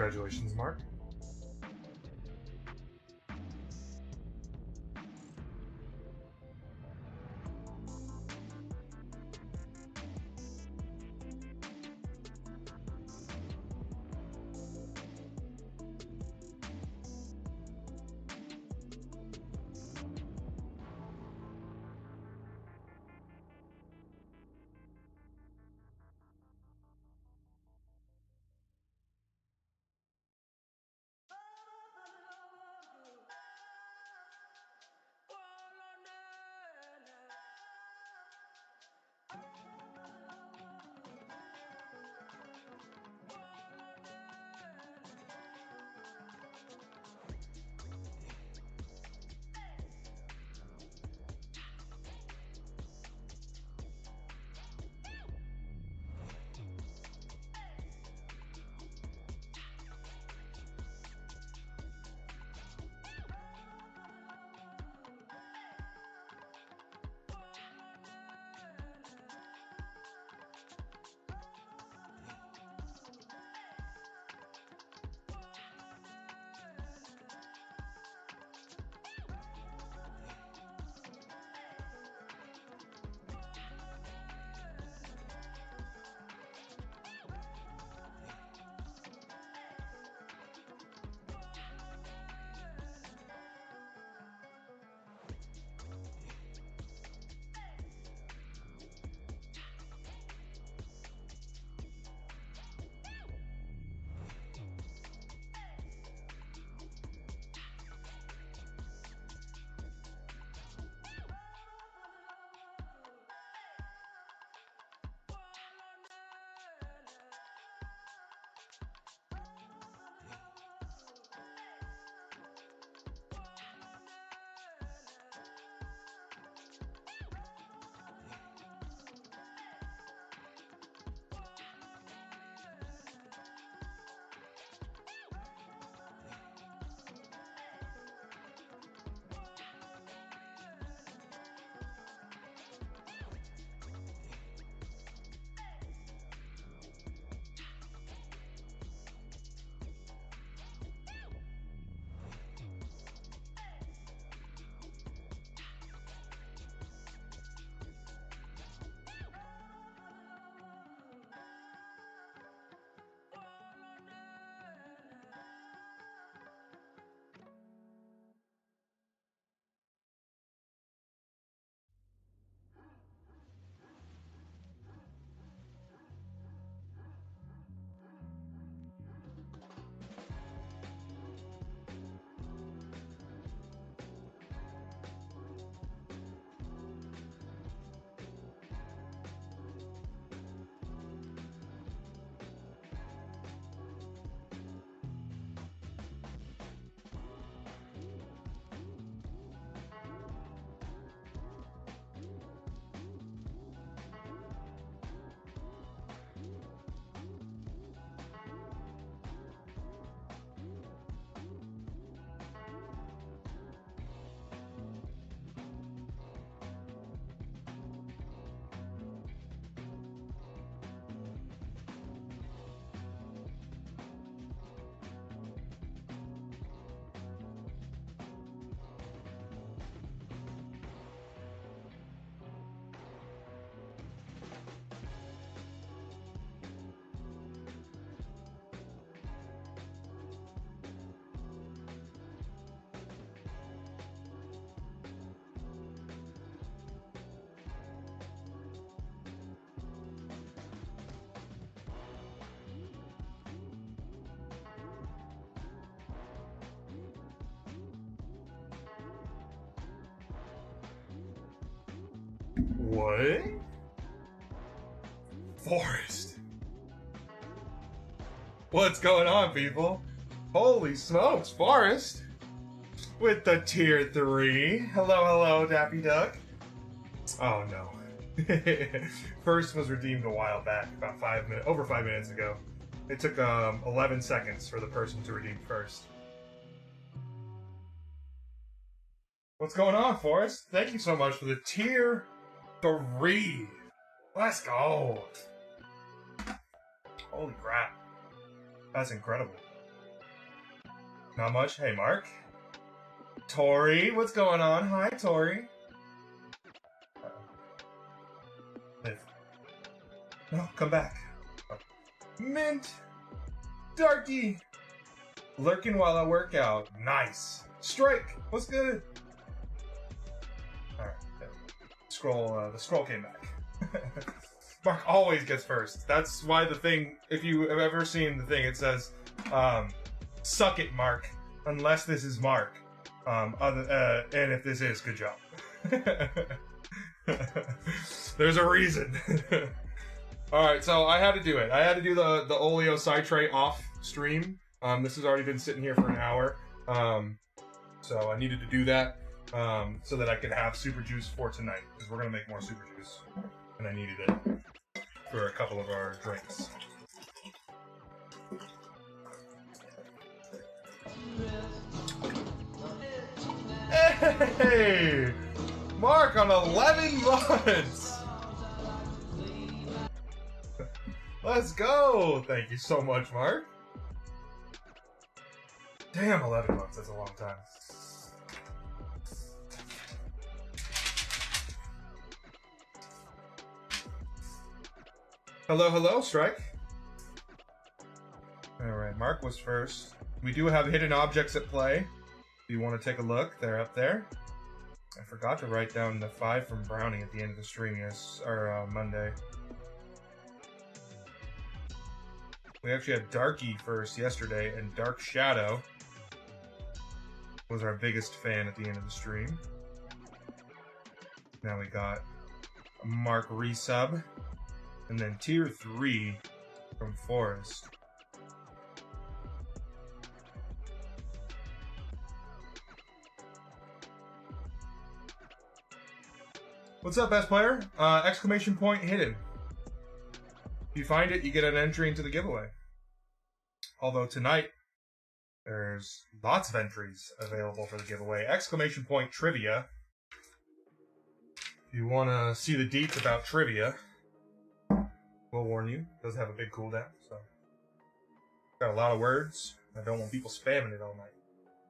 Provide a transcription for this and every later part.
Congratulations, Mark. What? Forest. What's going on, people? Holy smokes, Forest! With the tier 3. Hello, hello, Daffy Duck. Oh no. First was redeemed a while back, about over 5 minutes ago. It took 11 seconds for the person to redeem first. What's going on, Forrest? Thank you so much for the tier 3. Let's go. Holy crap. That's incredible. Not much. Hey, Mark. Tori, what's going on? Hi, Tori. Liv. No, come back. Mint. Darky. Lurking while I work out. Nice. Strike. What's good? Alright. The scroll came back. Mark always gets first. That's why the thing, if you have ever seen the thing, it says, suck it, Mark. Unless this is Mark. And if this is, good job. There's a reason. Alright, so I had to do it. I had to do the Oleo Citrate off stream. This has already been sitting here for an hour. So I needed to do that so that I could have Super Juice for tonight. Because we're going to make more Super Juice. And I needed it for a couple of our drinks. Hey! Mark on 11 months! Let's go! Thank you so much, Mark. Damn, 11 months, that's a long time. Hello, hello, Strike. Alright, Mark was first. We do have hidden objects at play. If you want to take a look, they're up there. I forgot to write down the 5 from Brownie at the end of the stream, Monday. We actually had Darky first yesterday, and Dark Shadow was our biggest fan at the end of the stream. Now we got Mark resub, and then tier 3 from Forest. What's up, best player? Exclamation point hidden. If you find it, you get an entry into the giveaway. Although tonight, there's lots of entries available for the giveaway. Exclamation point trivia. If you want to see the deets about trivia, we'll warn you. It does have a big cooldown, so. Got a lot of words. I don't want people spamming it all night.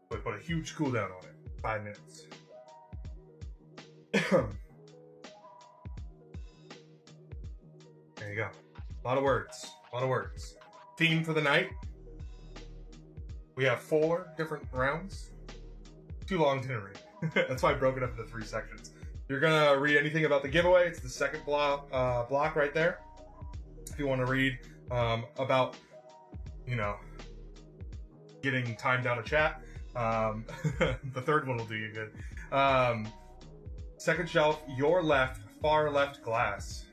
So we put a huge cooldown on it. 5 minutes. There you go. A lot of words. A lot of words. Theme for the night. We have 4 different rounds. Too long to read. That's why I broke it up into 3 sections. If you're gonna read anything about the giveaway, it's the second block right there. If you want to read about, you know, getting timed out of chat, the third one will do you good. Second shelf, your left, far left glass.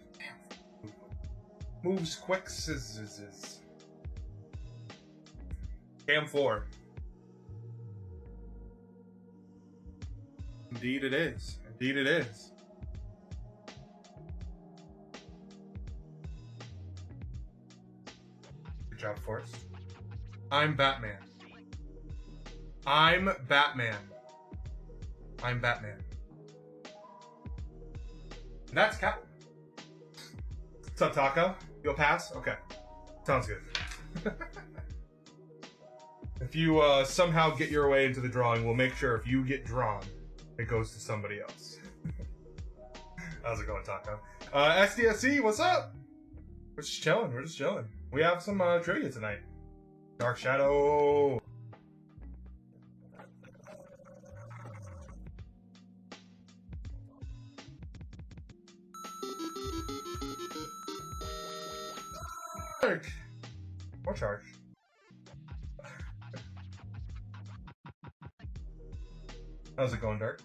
Moves quick. Cam 4. Indeed it is. Indeed it is. Good job, Forrest. I'm Batman. I'm Batman. I'm Batman. And that's Catwoman. What's up, Taco? You'll pass? Okay. Sounds good. If you somehow get your way into the drawing, we'll make sure if you get drawn, it goes to somebody else. How's it going, Taco? SDSC, what's up? We're just chilling. We're just chilling. We have some trivia tonight. Dark Shadow. More charge. How's it going, Dark?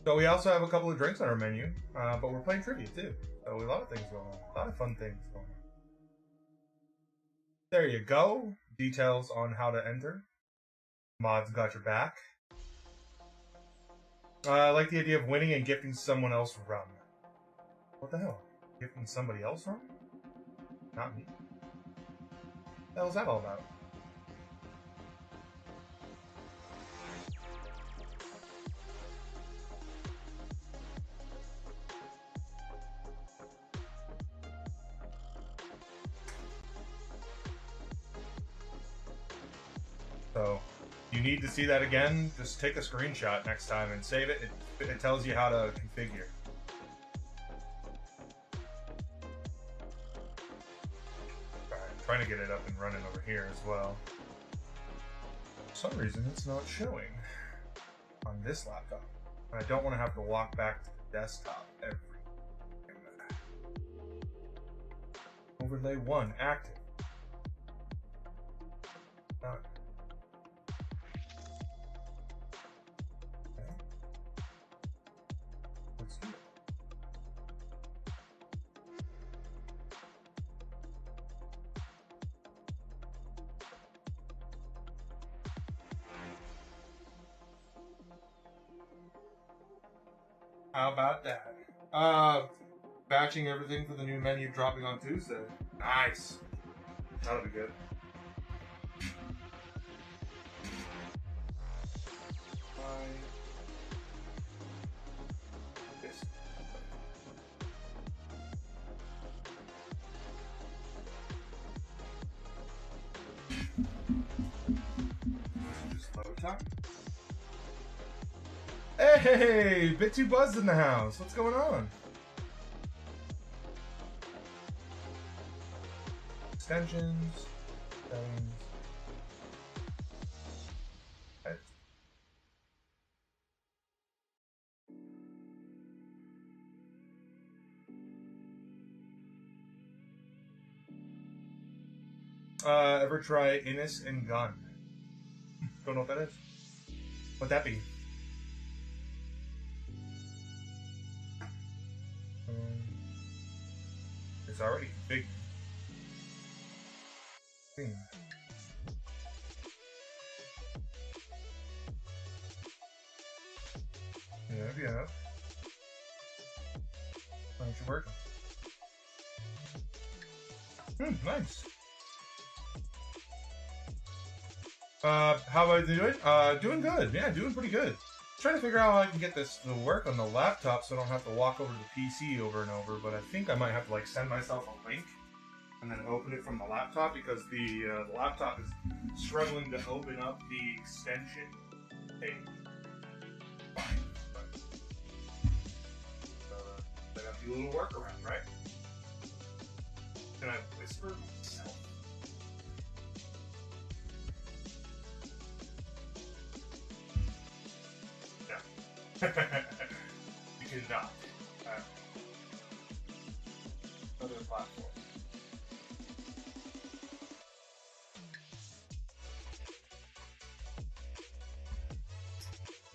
So we also have a couple of drinks on our menu, but we're playing trivia too. So a lot of things going on. A lot of fun things going on. There you go. Details on how to enter. Mods got your back. I like the idea of winning and gifting someone else rum. What the hell? Gifting somebody else rum? Not me. What the hell is that all about? So you need to see that again, just take a screenshot next time and save it. It tells you how to configure. I'm trying to get it up and running over here as well. For some reason it's not showing on this laptop. I don't want to have to walk back to the desktop every minute. Overlay 1 active. Now, okay. Let's do it. How about that? Batching everything for the new menu dropping on Tuesday. Nice. That'll be good. This. Just load time. Hey, Bit2 Buzz in the house. What's going on? Extensions, settings. Ever try Innis and Gun? Don't know what that is. What'd that be? It's already configured. Yeah. Why don't you work? Nice. How am I doing? Doing good. Yeah, doing pretty good. Trying to figure out how I can get this to work on the laptop so I don't have to walk over to the PC over and over, but I think I might have to like send myself a link and then open it from the laptop because the laptop is struggling to open up the extension thing. Fine. But I got to do a little workaround, right? Can I whisper myself? You cannot. Other platform.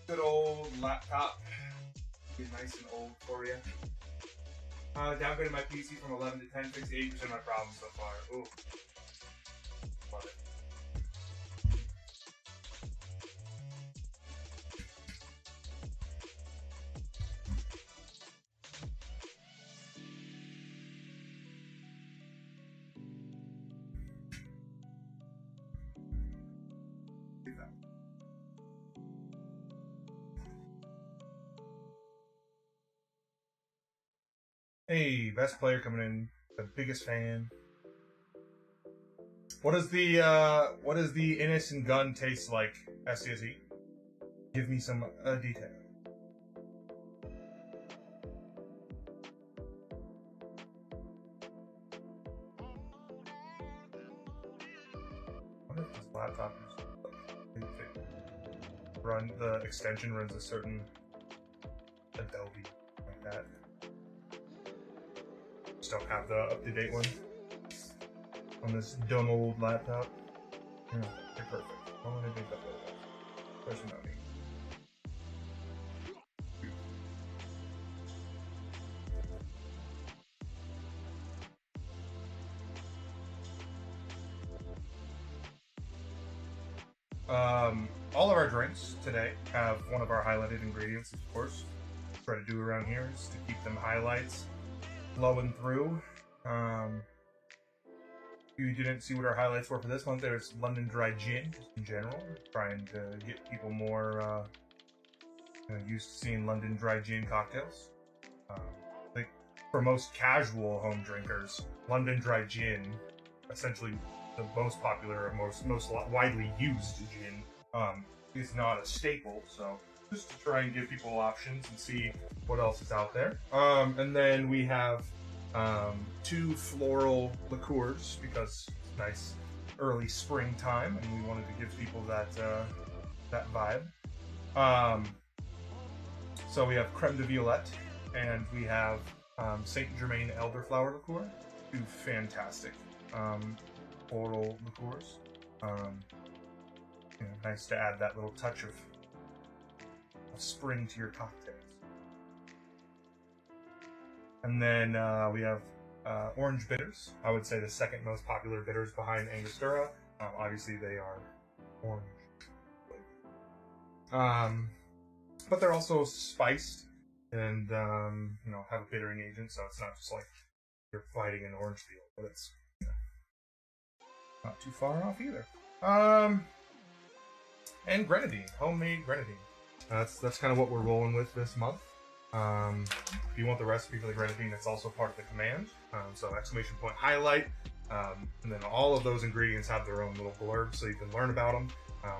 Good old laptop. Be nice and old for you. Downgraded my PC from 11 to 10, fixed 80% of my problems so far. Ooh. Love it. Hey, best player coming in, the biggest fan. What does the Innis and Gun taste like, SCSE? Give me some detail. What if this laptop is run the extension runs a certain Adobe like that? Just don't have the up-to-date one on this dumb old laptop. Yeah, they're perfect. I want to make that little personality. All of our drinks today have one of our highlighted ingredients, of course. Try to do around here is to keep them highlights flowing through. If you didn't see what our highlights were for this month, there's London Dry Gin in general. Trying to get people more used to seeing London Dry Gin cocktails. I think for most casual home drinkers, London Dry Gin essentially the most popular or most widely used gin, is not a staple. So just to try and give people options and see what else is out there. And then we have 2 floral liqueurs because it's nice early springtime, and we wanted to give people that that vibe. So we have Creme de Violette, and we have Saint Germain Elderflower liqueur. 2 fantastic floral liqueurs. Nice to add that little touch of spring to your cocktails. And then we have orange bitters. I would say the second most popular bitters behind Angostura. Obviously, they are orange. But they're also spiced and have a bittering agent, so it's not just like you're fighting an orange peel, but it's not too far off either. And grenadine, homemade grenadine. That's kind of what we're rolling with this month. If you want the recipe for the grenadine, it's also part of the command. So exclamation point highlight, and then all of those ingredients have their own little blurbs, so you can learn about them.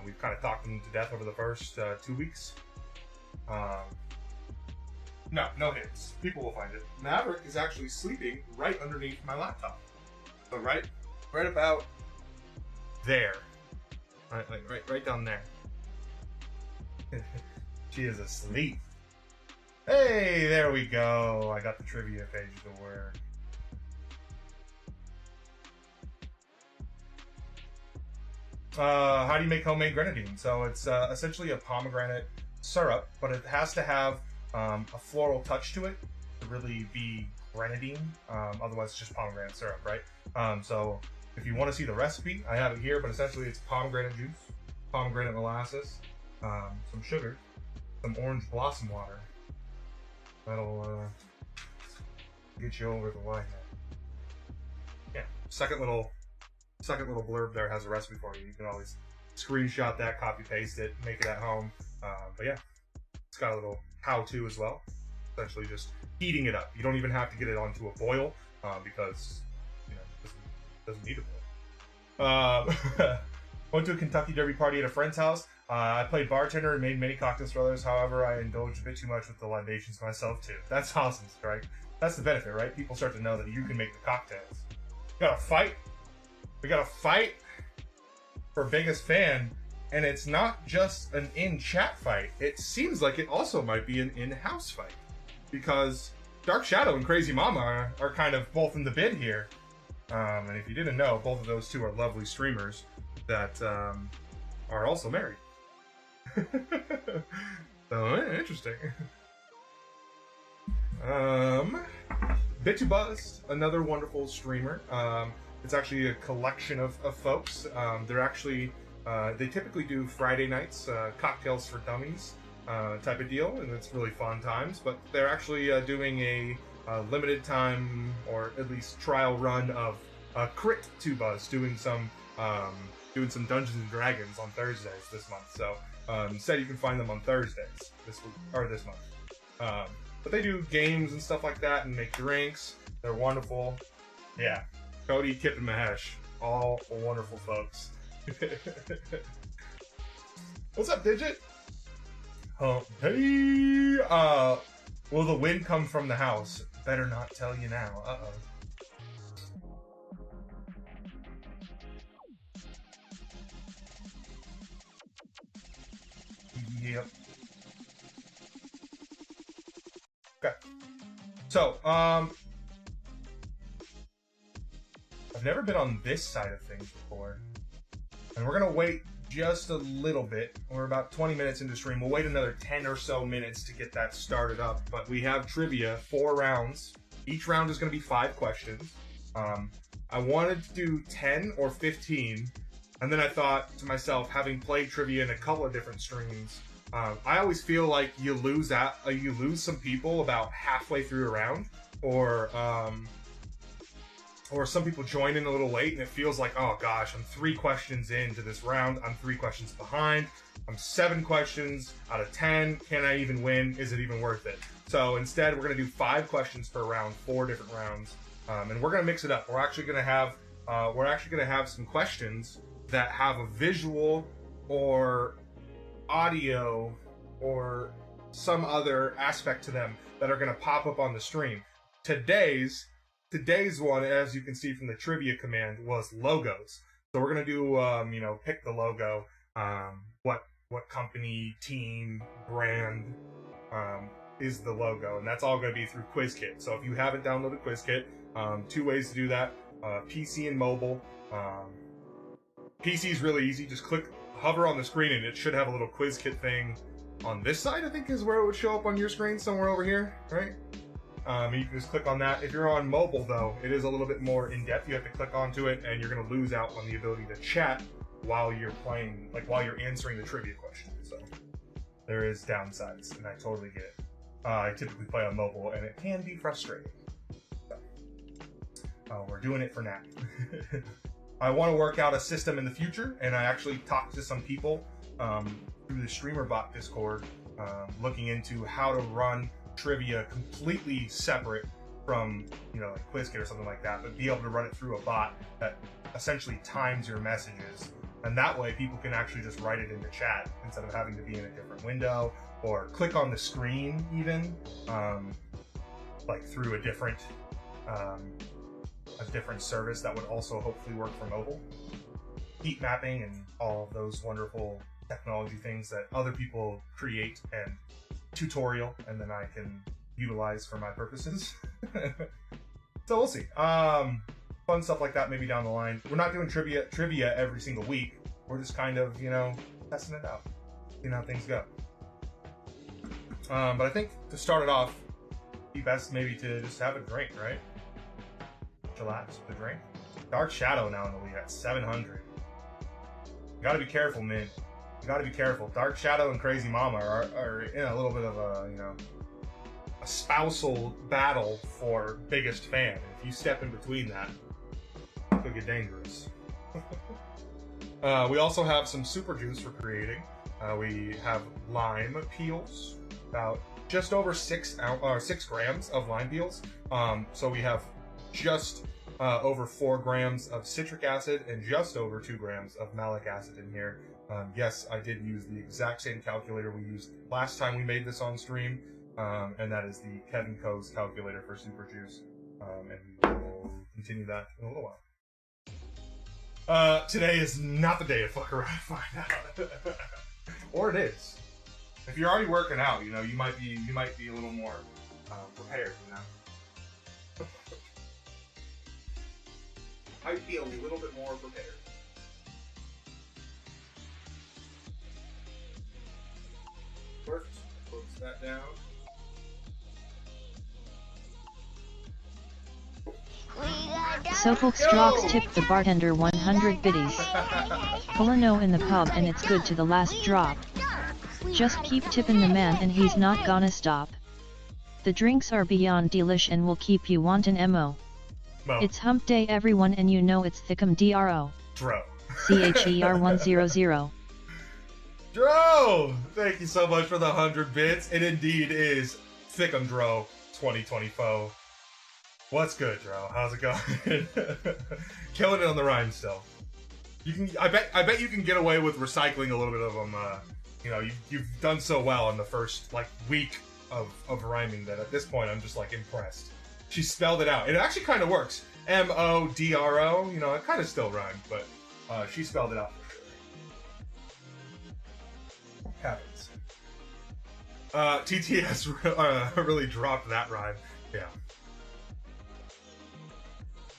We've kind of talked them to death over the first 2 weeks. No hits. People will find it. Maverick is actually sleeping right underneath my laptop. So right about there. Right down there. She is asleep. Hey, there we go. I got the trivia page to work. How do you make homemade grenadine? So it's essentially a pomegranate syrup, but it has to have a floral touch to it to really be grenadine. Otherwise, it's just pomegranate syrup, right? So if you want to see the recipe, I have it here, but essentially it's pomegranate juice, pomegranate molasses, some sugar, some orange blossom water. That'll get you over the line. Yeah, second little blurb there has a recipe for you. You can always screenshot that, copy paste it, make it at home. But yeah, it's got a little how-to as well. Essentially just heating it up. You don't even have to get it onto a boil because it doesn't need a boil. Went to a Kentucky Derby party at a friend's house. I played bartender and made many cocktails for others. However, I indulged a bit too much with the libations myself too. That's awesome, right? That's the benefit, right? People start to know that you can make the cocktails. We gotta fight. We gotta fight for biggest fan, and it's not just an in-chat fight. It seems like it also might be an in-house fight because Dark Shadow and Crazy Mama are kind of both in the bid here. And if you didn't know, both of those two are lovely streamers that are also married. So interesting. Bit2Buzz, another wonderful streamer. It's actually a collection of folks. They're actually they typically do Friday nights, cocktails for dummies type of deal, and it's really fun times. But they're actually doing a limited time or at least trial run of Crit2Buzz, doing some Dungeons and Dragons on Thursdays this month. So instead you can find them on Thursdays this month. But they do games and stuff like that and make drinks. They're wonderful. Yeah, Cody, Kip, and Mahesh, all wonderful folks. What's up, Digit? Hey, will the wind come from the house? Better not tell you now. Uh-oh. Yep. Okay. So, I've never been on this side of things before. And we're gonna wait just a little bit. We're about 20 minutes into stream. We'll wait another 10 or so minutes to get that started up. But we have trivia, 4 rounds. Each round is gonna be 5 questions. I wanted to do 10 or 15. And then I thought to myself, having played trivia in a couple of different streams, I always feel like you lose some people about halfway through a round, or some people join in a little late, and it feels like, oh gosh, I'm 3 questions into this round, I'm 3 questions behind, I'm 7 questions out of 10. Can I even win? Is it even worth it? So instead, we're gonna do 5 questions per round, 4 different rounds, and we're gonna mix it up. We're actually gonna have we're actually going to have some questions that have a visual or audio or some other aspect to them that are going to pop up on the stream. Today's one, as you can see from the trivia command, was logos. So we're going to do, pick the logo, what company, team, brand is the logo, and that's all going to be through QuizKit. So if you haven't downloaded QuizKit, 2 ways to do that: PC and mobile. PC is really easy. Just hover on the screen, and it should have a little QuizKit thing on this side. I think is where it would show up on your screen, somewhere over here, right? You can just click on that. If you're on mobile, though, it is a little bit more in depth. You have to click onto it, and you're going to lose out on the ability to chat while you're playing, like while you're answering the trivia question. So there is downsides, and I totally get it. I typically play on mobile, and it can be frustrating. So, we're doing it for now. I want to work out a system in the future, and I actually talked to some people through the StreamerBot Discord, looking into how to run trivia completely separate from, like QuizKit or something like that, but be able to run it through a bot that essentially times your messages. And that way people can actually just write it into chat instead of having to be in a different window or click on the screen even, like through a different service that would also hopefully work for mobile. Heat mapping and all of those wonderful technology things that other people create and tutorial, and then I can utilize for my purposes. So we'll see. Fun stuff like that maybe down the line. We're not doing trivia every single week. We're just kind of, testing it out, seeing how things go. But I think to start it off, it'd be best maybe to just have a drink, right? Chillax with a drink. Dark Shadow now in the lead at 700. You gotta be careful, man. You gotta be careful. Dark Shadow and Crazy Mama are in a little bit of a spousal battle for biggest fan. If you step in between that, it could get dangerous. We also have some super juice for creating. We have lime peels, about just over 6 grams of lime peels. So we have just over 4 grams of citric acid and just over 2 grams of malic acid in here. Yes, I did use the exact same calculator we used last time we made this on stream, and that is the Kevin Co's calculator for super juice. And we will continue that in a little while. Today is not the day to fuck around and find out. Or it is. If you're already working out, you might be a little more prepared, Might be a little bit more prepared. First, close that down. Sopal Straux tipped the bartender 100 biddies. Colano in the pub and it's good to the last drop. Just keep tipping the man and he's not gonna stop. The drinks are beyond delish and will keep you wantin' mo. It's hump day everyone and it's Thickum DRO. Dro. CHER100. Dro! Thank you so much for the 100 bits. It indeed is Thickum Dro 2024. What's good, Dro? How's it going? Killing it on the rhyme still. I bet you can get away with recycling a little bit of them. You've done so well in the first week of rhyming that at this point I'm just impressed. She spelled it out. It actually kind of works. MODRO. It kind of still rhymes, but she spelled it out for sure. Happens. TTS really dropped that rhyme. Yeah.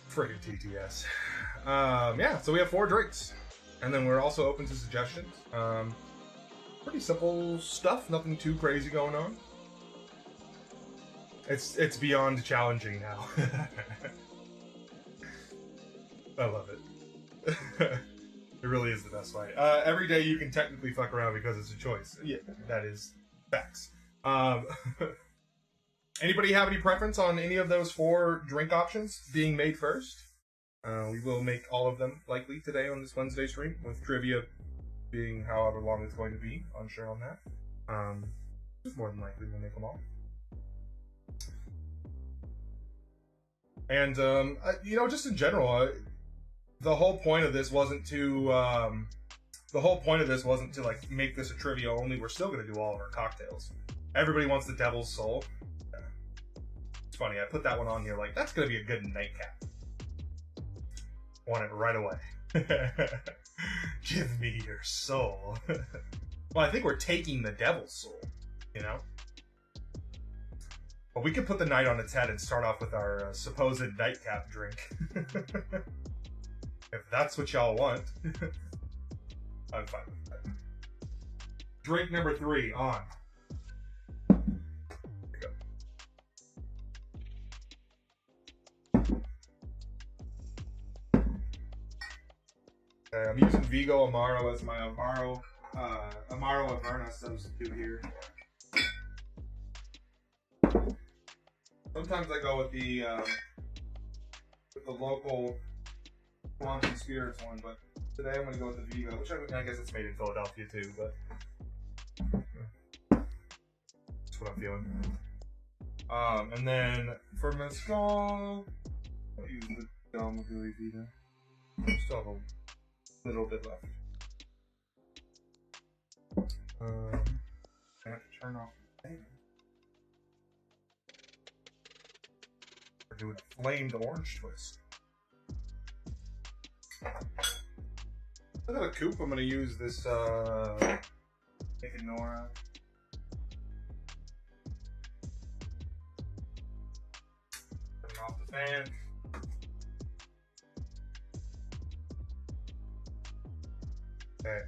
Friggin' TTS. Yeah, so we have 4 drinks. And then we're also open to suggestions. Pretty simple stuff, nothing too crazy going on. It's beyond challenging now. I love it. It really is the best way. Every day you can technically fuck around because it's a choice. Yeah, that is facts. Anybody have any preference on any of those 4 drink options being made first? We will make all of them likely today on this Wednesday stream, with trivia being however long it's going to be. Unsure on that. More than likely we'll make them all. And, just in general, the whole point of this wasn't to like make this a trivia only. We're still gonna do all of our cocktails. Everybody wants the Devil's Soul. It's funny, I put that one on here like that's gonna be a good nightcap. Want it right away. Give me your soul. Well, I think we're taking the Devil's Soul, you know? But we could put the night on its head and start off with our supposed nightcap drink. If that's what y'all want. I'm fine with that. Drink number 3 on. Here we go. Okay, I'm using Vigo Amaro as my Amaro Averna substitute here. Sometimes I go with the local Swanson Spirits one, but today I'm going to go with the Vigo, which I guess it's made in Philadelphia too, but that's what I'm feeling. And then for Mezcal, I'll use the Del Magui Vita. Still have a little bit left. I have to turn off the thing. We're doing flamed orange twist. I got a coupe. I'm going to use this Naked Nora. Turn off the fan. Okay.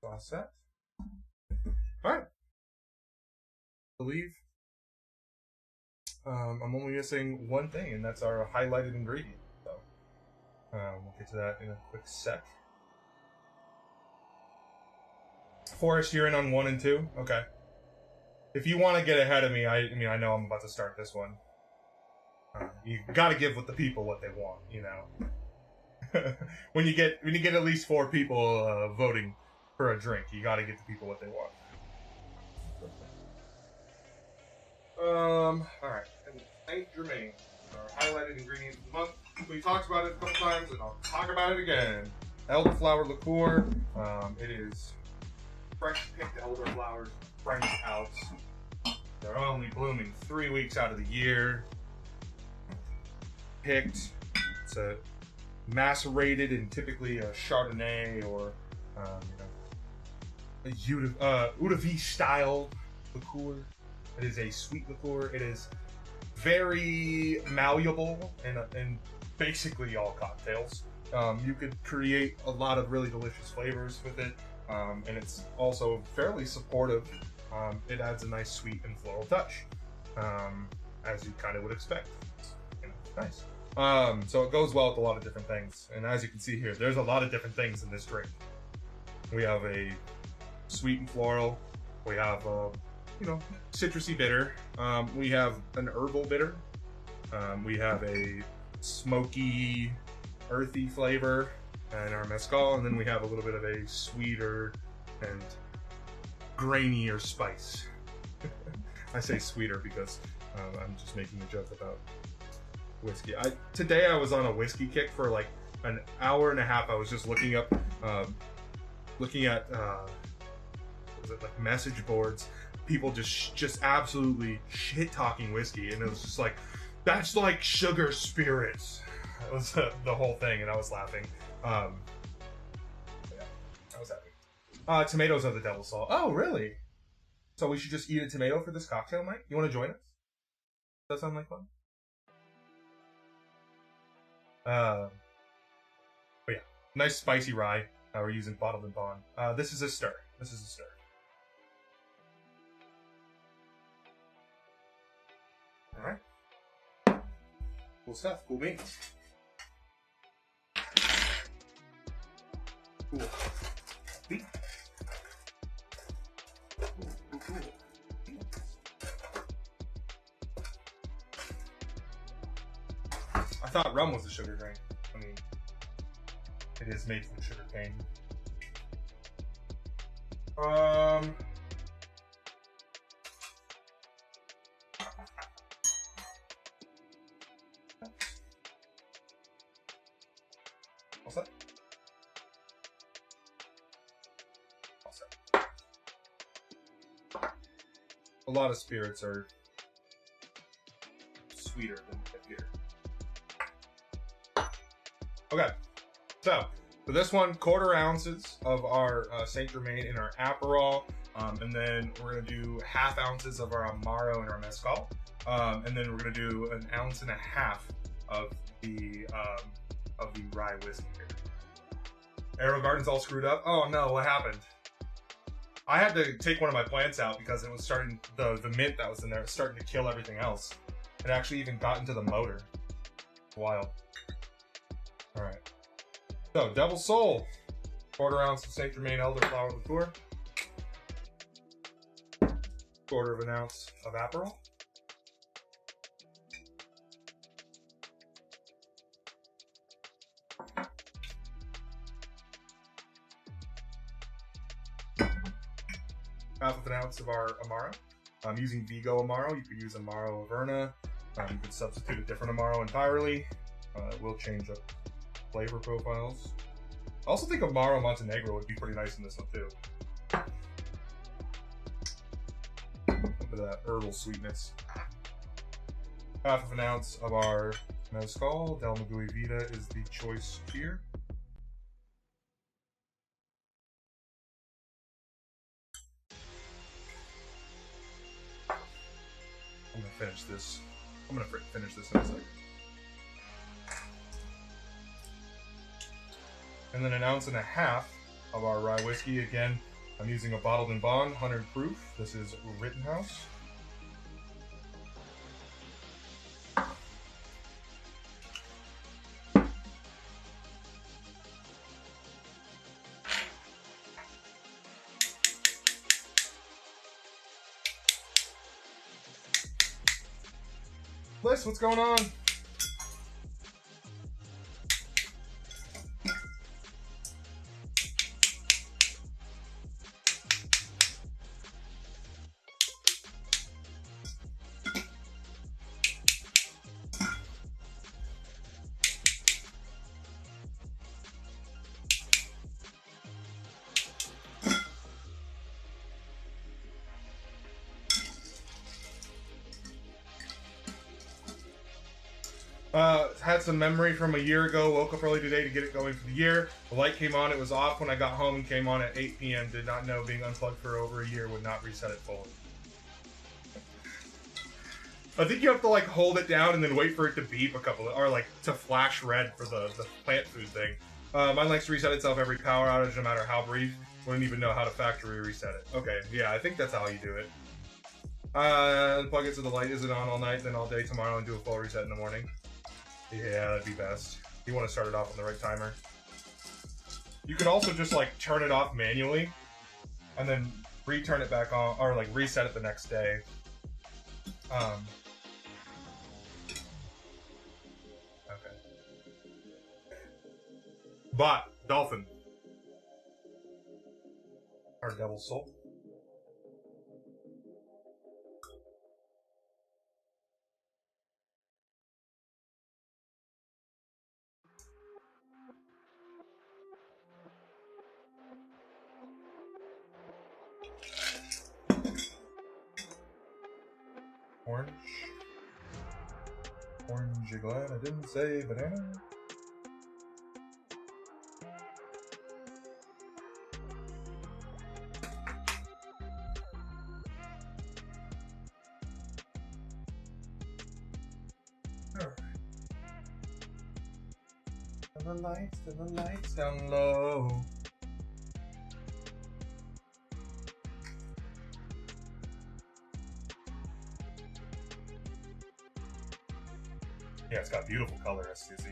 All set. Alright. I believe I'm only missing one thing, and that's our highlighted ingredient. So we'll get to that in a quick sec. Forrest, you're in on 1 and 2? Okay. If you want to get ahead of me, I mean, I know I'm about to start this one. You got to give the people what they want, you know. when you get at least 4 people voting for a drink, you got to give the people what they want. All right. Saint Germain, our highlighted ingredient of the month. We talked about it a couple times, and I'll talk about it again. Elderflower liqueur. It is fresh picked elderflowers, French Alps. They're only blooming 3 weeks out of the year. Picked. It's a macerated in typically a Chardonnay or a Eau de Vie style liqueur. It is a sweet liqueur. It is very malleable in basically all cocktails. You could create a lot of really delicious flavors with it, and it's also fairly supportive. It adds a nice sweet and floral touch, as you kind of would expect. You know, nice. So it goes well with a lot of different things, and as you can see here, there's a lot of different things in this drink. We have a sweet and floral. We have a citrusy bitter. We have an herbal bitter. We have a smoky, earthy flavor in our mezcal, and then we have a little bit of a sweeter and grainier spice. I say sweeter because I'm just making a joke about whiskey. Today I was on a whiskey kick for like an hour and a half. I was just looking at like message boards. People just absolutely shit talking whiskey, and it was just like, that's like sugar spirits. That was the whole thing, and I was laughing. Yeah, I was happy. Tomatoes are the devil's salt. Oh, really? So we should just eat a tomato for this cocktail, Mike? You want to join us? Does that sound like fun? But yeah, nice spicy rye. We're using Bottled and Bond. This is a stir. Alright. Cool stuff. Cool beans. Cool. Beans. Cool. I thought rum was a sugar drink. I mean, it is made from sugar cane. All set? All set. A lot of spirits are sweeter than beer. Okay, so for this one, 1/4 ounces of our Saint Germain in our Aperol, and then we're gonna do 1/2 ounces of our Amaro and our Mezcal, and then we're gonna do 1.5 ounces of the rye whiskey here. AeroGarden's all screwed up. Oh no, what happened? I had to take one of my plants out because it was starting, the mint that was in there was starting to kill everything else. It actually even got into the motor. Wild. Alright. So, Devil Soul. 1/4 ounce of Saint Germain Elderflower liqueur. 1/4 ounce of Aperol. Half of an ounce of our Amaro. I'm using Vigo Amaro. You could use Amaro Averna. You could substitute a different Amaro entirely. It will change up flavor profiles. I also think Amaro Montenegro would be pretty nice in this one too. A bit of that herbal sweetness. Half of an ounce of our Mezcal. Del Magui Vita is the choice here. I'm gonna finish this. I'm gonna finish this in a second. And then 1.5 ounces of our rye whiskey. Again, I'm using a bottled and bond, 100 proof. This is Rittenhouse. Bliss, what's going on? Had some memory from a year ago, woke up early today to get it going for the year. The light came on, it was off when I got home and came on at 8 p.m. Did not know being unplugged for over a year would not reset it fully. I think you have to like hold it down and then wait for it to beep a couple of, or like to flash red for the plant food thing. Mine likes to reset itself every power outage no matter how brief. Wouldn't even know how to factory reset it. Okay, yeah, I think that's how you do it. Plug it so the light isn't on all night, then all day tomorrow and do a full reset in the morning. Yeah, that'd be best. You want to start it off on the right timer. You could also just like turn it off manually and then return it back on, or like reset it the next day. Okay. But Dolphin, our Devil Soul. Orange. Orange, you glad I didn't say banana? Alright. And the lights down low. Yeah, it's got beautiful color, as you see.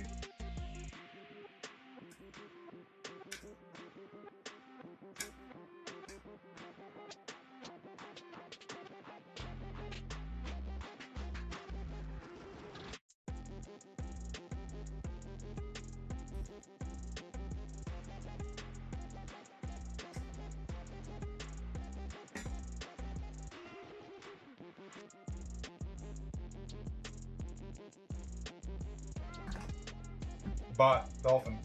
Bot, Dolphin.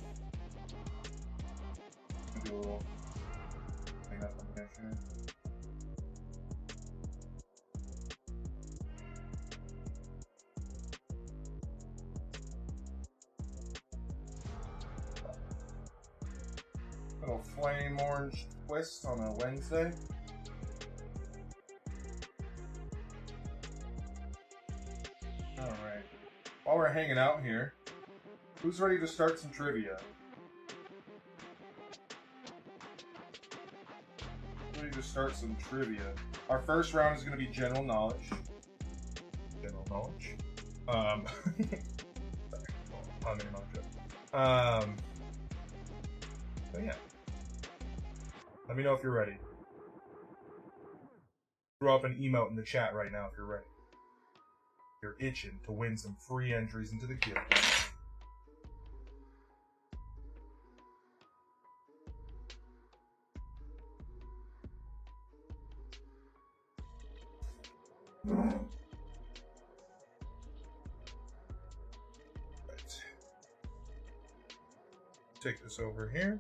here. Little flame orange twist on a Wednesday. Alright. While we're hanging out here, who's ready to start some trivia? Ready to start some trivia. Our first round is going to be general knowledge. General knowledge. So yeah. Let me know if you're ready. Throw up an emote in the chat right now if you're ready. You're itching to win some free entries into the queue. Right. Take this over here.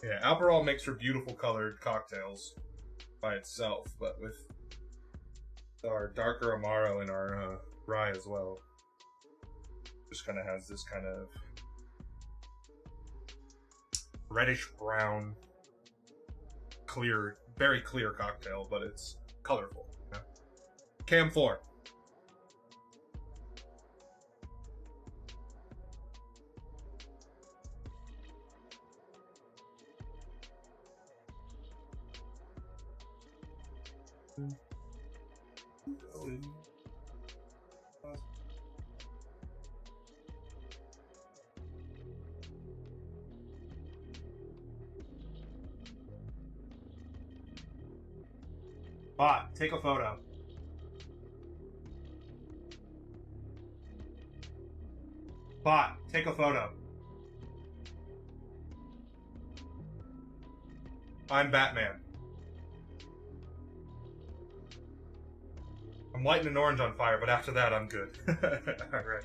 Yeah, Alperol makes for beautiful colored cocktails by itself, but with our darker Amaro and our rye as well, just kind of has this kind of reddish brown, clear, very clear cocktail, but it's colorful. Yeah. Cam 4. Bot, take a photo. Bot, take a photo. I'm Batman. I'm lighting an orange on fire, but after that, I'm good. Alright.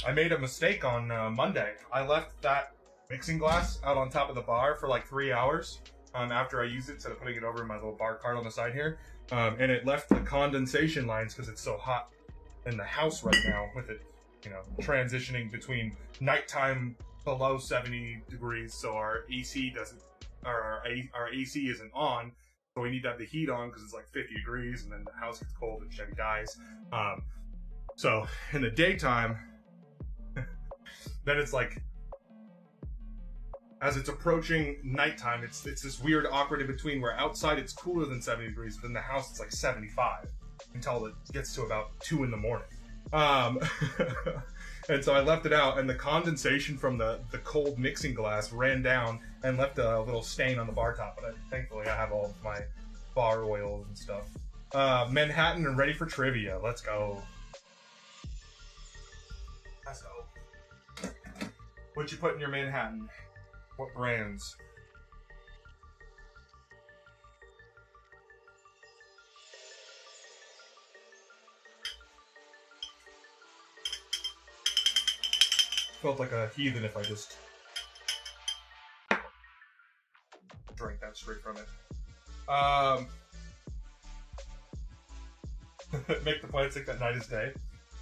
I made a mistake on Monday. I left that mixing glass out on top of the bar for like 3 hours after I used it, instead of putting it over my little bar cart on the side here. And it left the condensation lines because it's so hot in the house right now with it, you know, transitioning between nighttime below 70 degrees, so our AC doesn't, or our AC isn't on, so we need to have the heat on because it's like 50 degrees, and then the house gets cold and Chevy dies. So in the daytime, then it's like, as it's approaching nighttime, it's this weird awkward in between where outside it's cooler than 70 degrees, but in the house it's like 75 until it gets to about 2 in the morning. And so I left it out, and the condensation from the cold mixing glass ran down and left a little stain on the bar top. But thankfully I have all of my bar oils and stuff. Manhattan and ready for trivia. Let's go. Let's go. What you put in your Manhattan? What brands? Felt like a heathen if I just drank that straight from it. Make the plan think that night is day.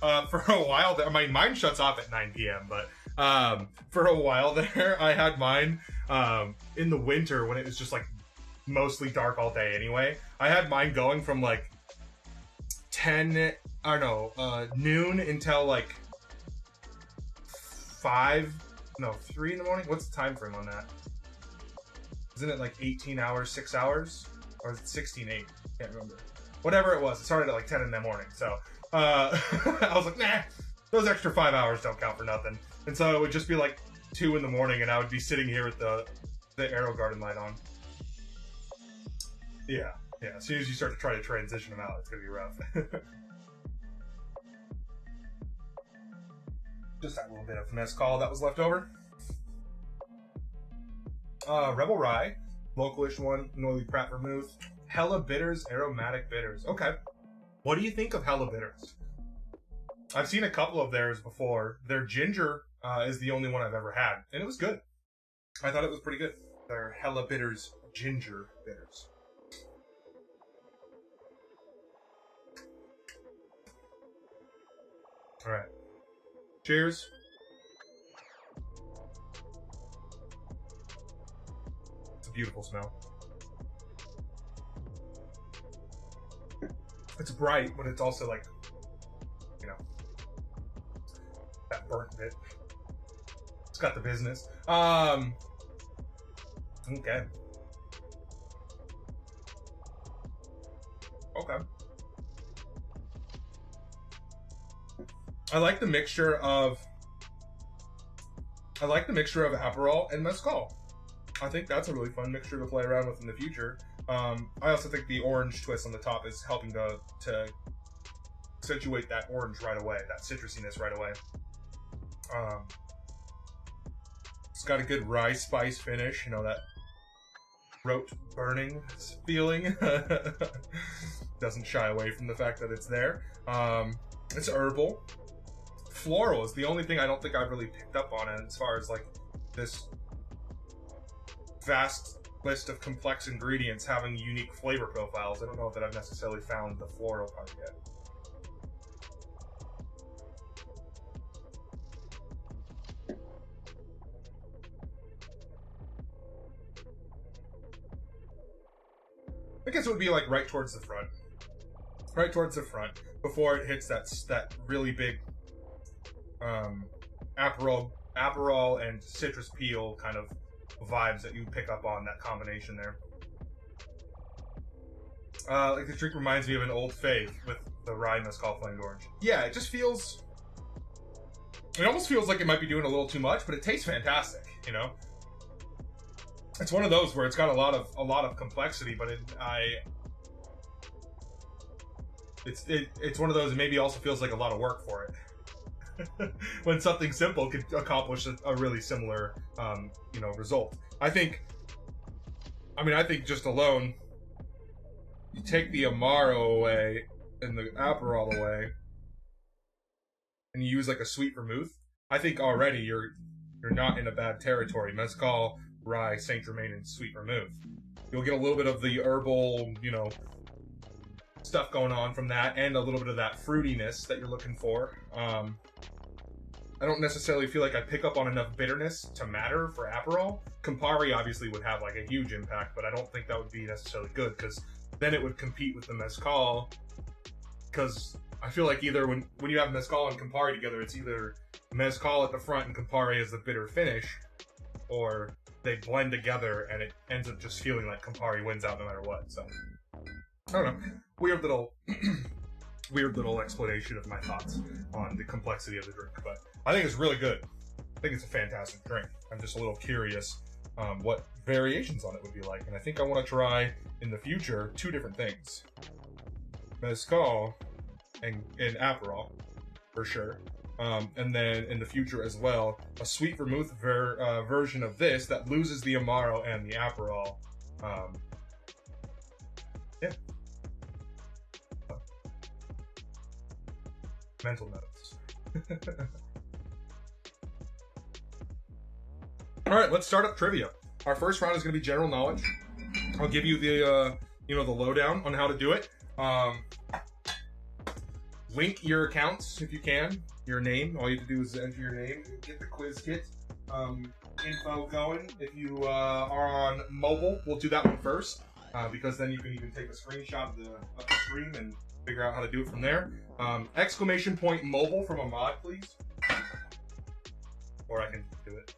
For a while there, my mine shuts off at 9 p.m., but for a while there, I had mine in the winter when it was just like mostly dark all day anyway. I had mine going from like 10, I don't know, noon until like 3 in the morning? What's the time frame on that? Isn't it like 18 hours, 6 hours? Or is it 16-8? Can't remember. Whatever it was, it started at like 10 in the morning. So I was like, nah, those extra 5 hours don't count for nothing. And so it would just be like 2 in the morning, and I would be sitting here with the Aero Garden light on. Yeah. As soon as you start to try to transition them out, it's gonna be rough. Just that little bit of mezcal that was left over. Rebel Rye, localish one, Noilly Prat Vermouth, Hella Bitters, Aromatic Bitters. Okay. What do you think of Hella Bitters? I've seen a couple of theirs before. Their ginger is the only one I've ever had, and it was good. I thought it was pretty good. Their Hella Bitters ginger bitters. All right. Cheers. It's a beautiful smell. It's bright, but it's also like, you know, that burnt bit. It's got the business. Okay. Okay. I like the mixture of Aperol and Mezcal. I think that's a really fun mixture to play around with in the future. I also think the orange twist on the top is helping to accentuate that orange right away, that citrusiness right away. It's got a good rye spice finish, you know, that throat burning feeling. Doesn't shy away from the fact that it's there. It's herbal. Floral is the only thing I don't think I've really picked up on it as far as like this vast list of complex ingredients having unique flavor profiles. I don't know that I've necessarily found the floral part yet. I guess it would be like right towards the front. Right towards the front before it hits that really big Aperol and citrus peel kind of vibes that you pick up on, that combination there. Like the drink reminds me of an Old Faith with the rye mezcal flamed orange. Yeah, it just feels. It almost feels like it might be doing a little too much, but it tastes fantastic. You know, it's one of those where it's got a lot of complexity, but it's one of those that maybe also feels like a lot of work for it. When something simple could accomplish a really similar, result. I think just alone, you take the Amaro away and the Aperol away, and you use like a sweet vermouth. I think already you're not in a bad territory. Mezcal, rye, Saint Germain, and sweet vermouth. You'll get a little bit of the herbal, stuff going on from that, and a little bit of that fruitiness that you're looking for. I don't necessarily feel like I pick up on enough bitterness to matter for Aperol. Campari obviously would have like a huge impact, but I don't think that would be necessarily good, because then it would compete with the Mezcal. Because I feel like either when you have Mezcal and Campari together, it's either Mezcal at the front and Campari as the bitter finish, or they blend together and it ends up just feeling like Campari wins out no matter what. So I don't know. Weird little explanation of my thoughts on the complexity of the drink, but I think it's really good. I think it's a fantastic drink. I'm just a little curious what variations on it would be like, and I think I want to try in the future 2 different things: Mezcal and Aperol, for sure. And then in the future as well, a sweet vermouth version of this that loses the Amaro and the Aperol. Yeah. Mental notes. All right, let's start up trivia. Our first round is going to be general knowledge. I'll give you the the lowdown on how to do it. Link your accounts if you can. Your name. All you have to do is enter your name. Get the quiz kit info going. If you are on mobile, we'll do that one first, because then you can even take a screenshot of the screen and figure out how to do it from there. Exclamation point mobile from a mod, please. Or I can do it.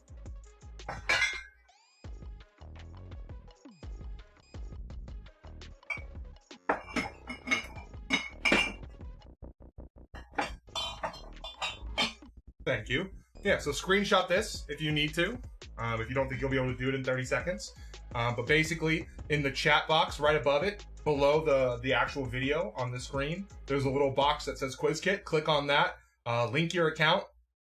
Thank you. Yeah, so screenshot this if you need to. If you don't think you'll be able to do it in 30 seconds. But basically, in the chat box right above it, below the actual video on the screen, there's a little box that says Quiz Kit. Click on that, link your account,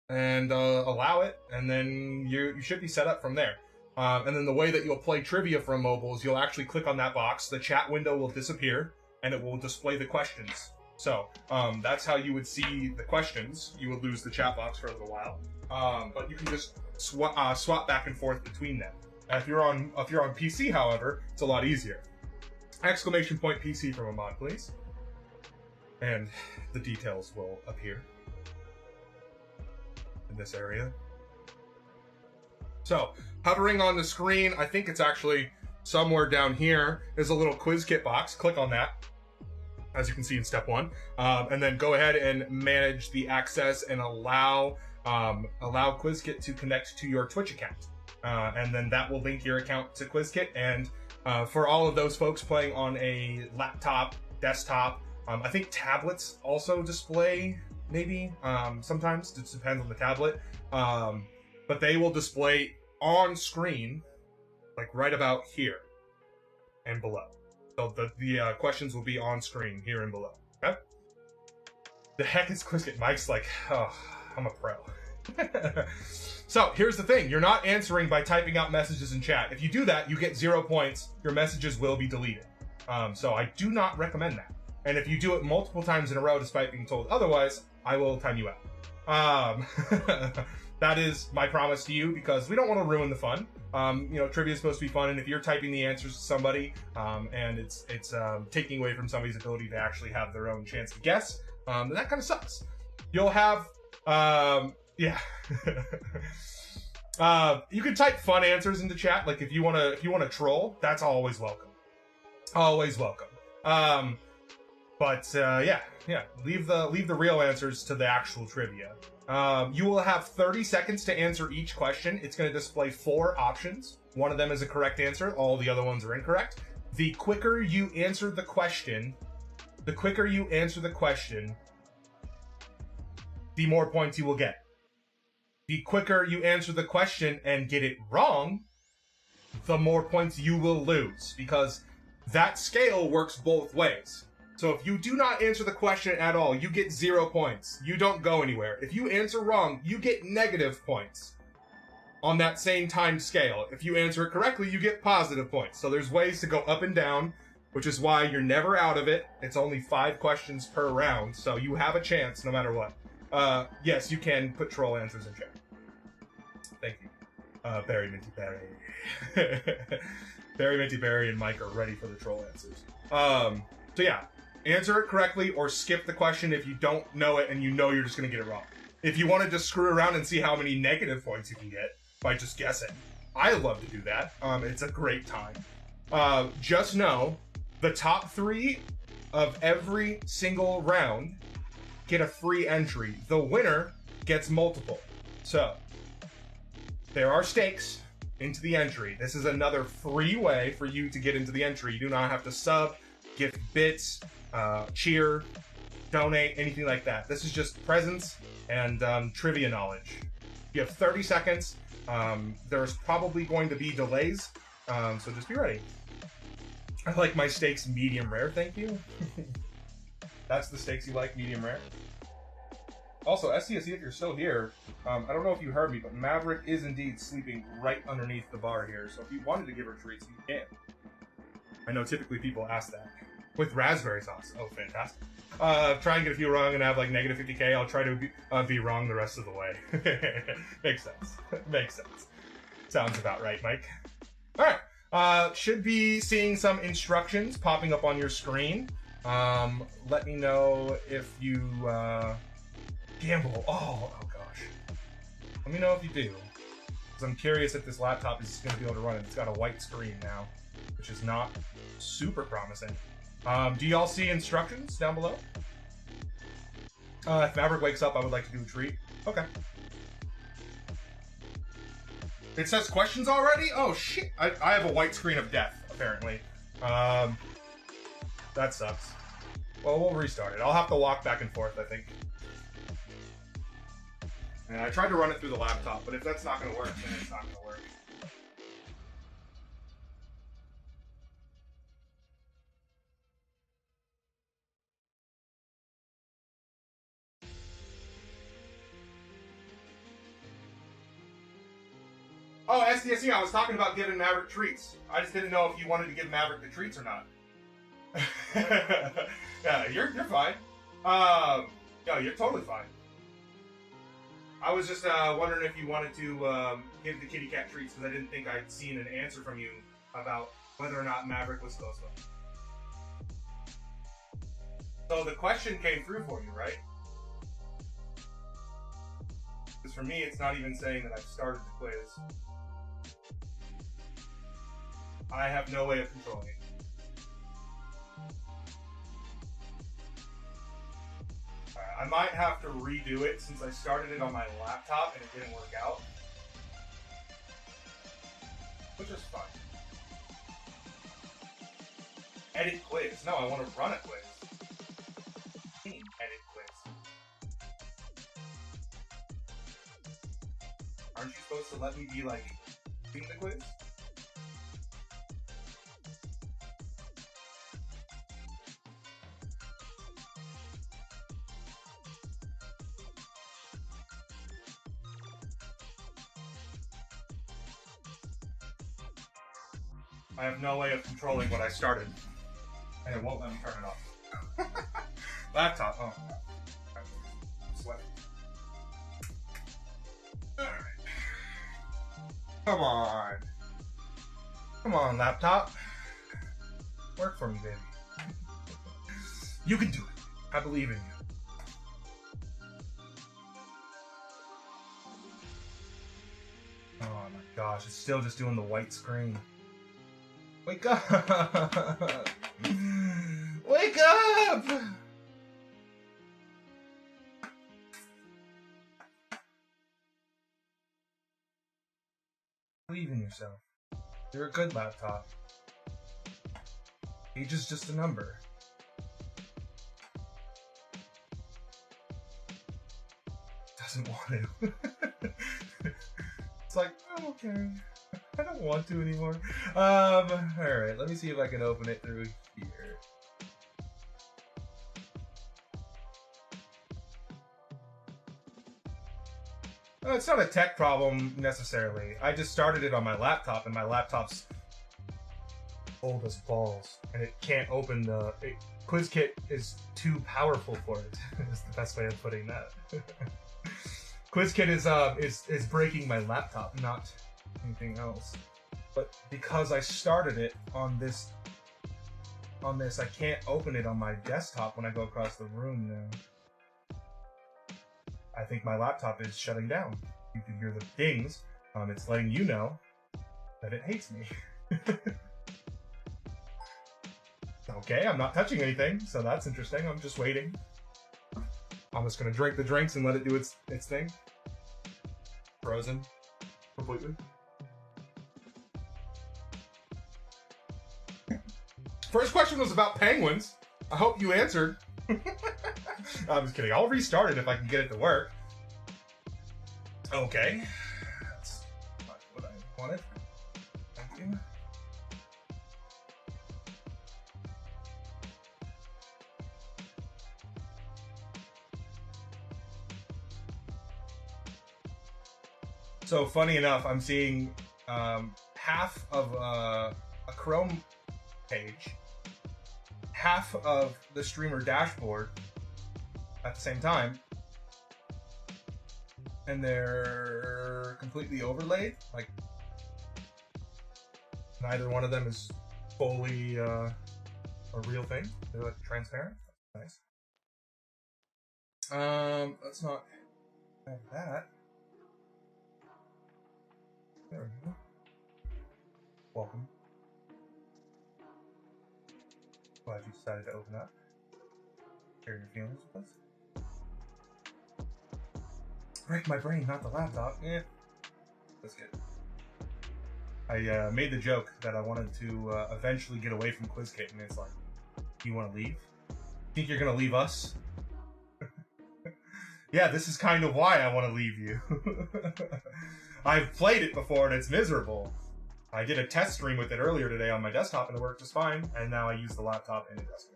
and allow it, and then you should be set up from there. And then the way that you'll play trivia from mobile is you'll actually click on that box, the chat window will disappear, and it will display the questions. So that's how you would see the questions. You would lose the chat box for a little while, but you can just swap back and forth between them. If you're on PC, however, it's a lot easier. Exclamation point PC from Ahmad, please. And the details will appear in this area. So, hovering on the screen, I think it's actually somewhere down here, is a little quiz kit box. Click on that, as you can see in step 1. And then go ahead and manage the access and allow QuizKit to connect to your Twitch account. And then that will link your account to QuizKit. And for all of those folks playing on a laptop, desktop, I think tablets also display, maybe, sometimes. It just depends on the tablet. But they will display on screen, like right about here and below. So the questions will be on screen here and below. Okay? The heck is QuizKit? Mike's like, oh, I'm a pro. So here's the thing. You're not answering by typing out messages in chat. If you do that, you get 0 points. Your messages will be deleted. So I do not recommend that. And if you do it multiple times in a row despite being told otherwise, I will time you out. That is my promise to you, because we don't want to ruin the fun. Trivia is supposed to be fun, and if you're typing the answers to somebody, and it's taking away from somebody's ability to actually have their own chance to guess, then that kind of sucks. You'll have, yeah. You can type fun answers into chat, like if you wanna troll, that's always welcome. Always welcome. Yeah, leave the real answers to the actual trivia. You will have 30 seconds to answer each question. It's going to display 4 options. One of them is a correct answer. All the other ones are incorrect. The quicker you answer the question, the more points you will get. The quicker you answer the question and get it wrong, the more points you will lose, because that scale works both ways. So if you do not answer the question at all, you get 0 points. You don't go anywhere. If you answer wrong, you get negative points on that same time scale. If you answer it correctly, you get positive points. So there's ways to go up and down, which is why you're never out of it. It's only 5 questions per round, so you have a chance no matter what. Yes, you can put troll answers in chat. Thank you. Barry Minty Barry. Barry Minty Barry and Mike are ready for the troll answers. So yeah. Answer it correctly or skip the question if you don't know it and you know you're just going to get it wrong. If you want to just screw around and see how many negative points you can get by just guessing, I love to do that. It's a great time. Just know the top 3 of every single round get a free entry. The winner gets multiple. So there are stakes into the entry. This is another free way for you to get into the entry. You do not have to sub, gift bits, cheer, donate, anything like that. This is just presence and trivia knowledge. You have 30 seconds. There's probably going to be delays, so just be ready. I like my steaks medium rare, thank you. That's the steaks you like, medium rare. Also, STSE, if you're still here, I don't know if you heard me, but Maverick is indeed sleeping right underneath the bar here, so if you wanted to give her treats, you can. I know typically people ask that. With raspberry sauce. Oh, fantastic. Try and get a few wrong and have like negative 50k. I'll try to be wrong the rest of the way. Makes sense. Makes sense. Sounds about right, Mike. Alright. Should be seeing some instructions popping up on your screen. Let me know if you gamble. Oh gosh. Let me know if you do. Because I'm curious if this laptop is going to be able to run it. It's got a white screen now, which is not super promising. Do y'all see instructions down below? If Maverick wakes up, I would like to do a treat. Okay. It says questions already? Oh, shit. I have a white screen of death, apparently. That sucks. Well, we'll restart it. I'll have to walk back and forth, I think. And I tried to run it through the laptop, but if that's not going to work, then it's not going to work. Oh, SDSE, I was talking about giving Maverick treats. I just didn't know if you wanted to give Maverick the treats or not. Yeah, you're fine. No, you're totally fine. I was just wondering if you wanted to give the kitty cat treats because I didn't think I'd seen an answer from you about whether or not Maverick was close enough. So the question came through for you, right? Because for me, it's not even saying that I've started the quiz. I have no way of controlling it. I might have to redo it since I started it on my laptop and it didn't work out. Which is fine. Edit quiz. No, I want to run a quiz. Edit quiz. Aren't you supposed to let me be like doing the quiz? I have no way of controlling what I started, and it won't let me turn it off. Laptop. Oh, I'm sweating. All right. Come on. Come on, laptop. Work for me, baby. You can do it. I believe in you. Oh my gosh, it's still just doing the white screen. Wake up! Wake up! Believe in yourself. You're a good laptop. Age is just a number. Doesn't want to. It's like, I'm okay. I don't want to anymore. Alright, let me see if I can open it through here. It's not a tech problem necessarily. I just started it on my laptop, and my laptop's old as balls, and it can't open the... QuizKit is too powerful for it, is the best way of putting that. QuizKit is breaking my laptop, not anything else. But because I started it on this, I can't open it on my desktop when I go across the room now. I think my laptop is shutting down. You can hear the dings. It's letting you know that it hates me. Okay, I'm not touching anything, so that's interesting. I'm just waiting. I'm just gonna drink the drinks and let it do its thing. Frozen. Completely. First question was about penguins. I hope you answered. I'm just kidding. I'll restart it if I can get it to work. Okay. That's not what I wanted. Thank you. So funny enough, I'm seeing half of a Chrome page, half of the streamer dashboard at the same time, and they're completely overlaid. Like neither one of them is fully a real thing. They're like transparent. That's nice. Let's not have that. There we go. Welcome. Glad you decided to open up. Share your feelings with us. Break my brain, not the laptop. Yeah. That's good. I made the joke that I wanted to eventually get away from QuizKit, and it's like, you want to leave? Think you're going to leave us? Yeah, this is kind of why I want to leave you. I've played it before, and it's miserable. I did a test stream with it earlier today on my desktop, and it worked just fine, and now I use the laptop and it doesn't.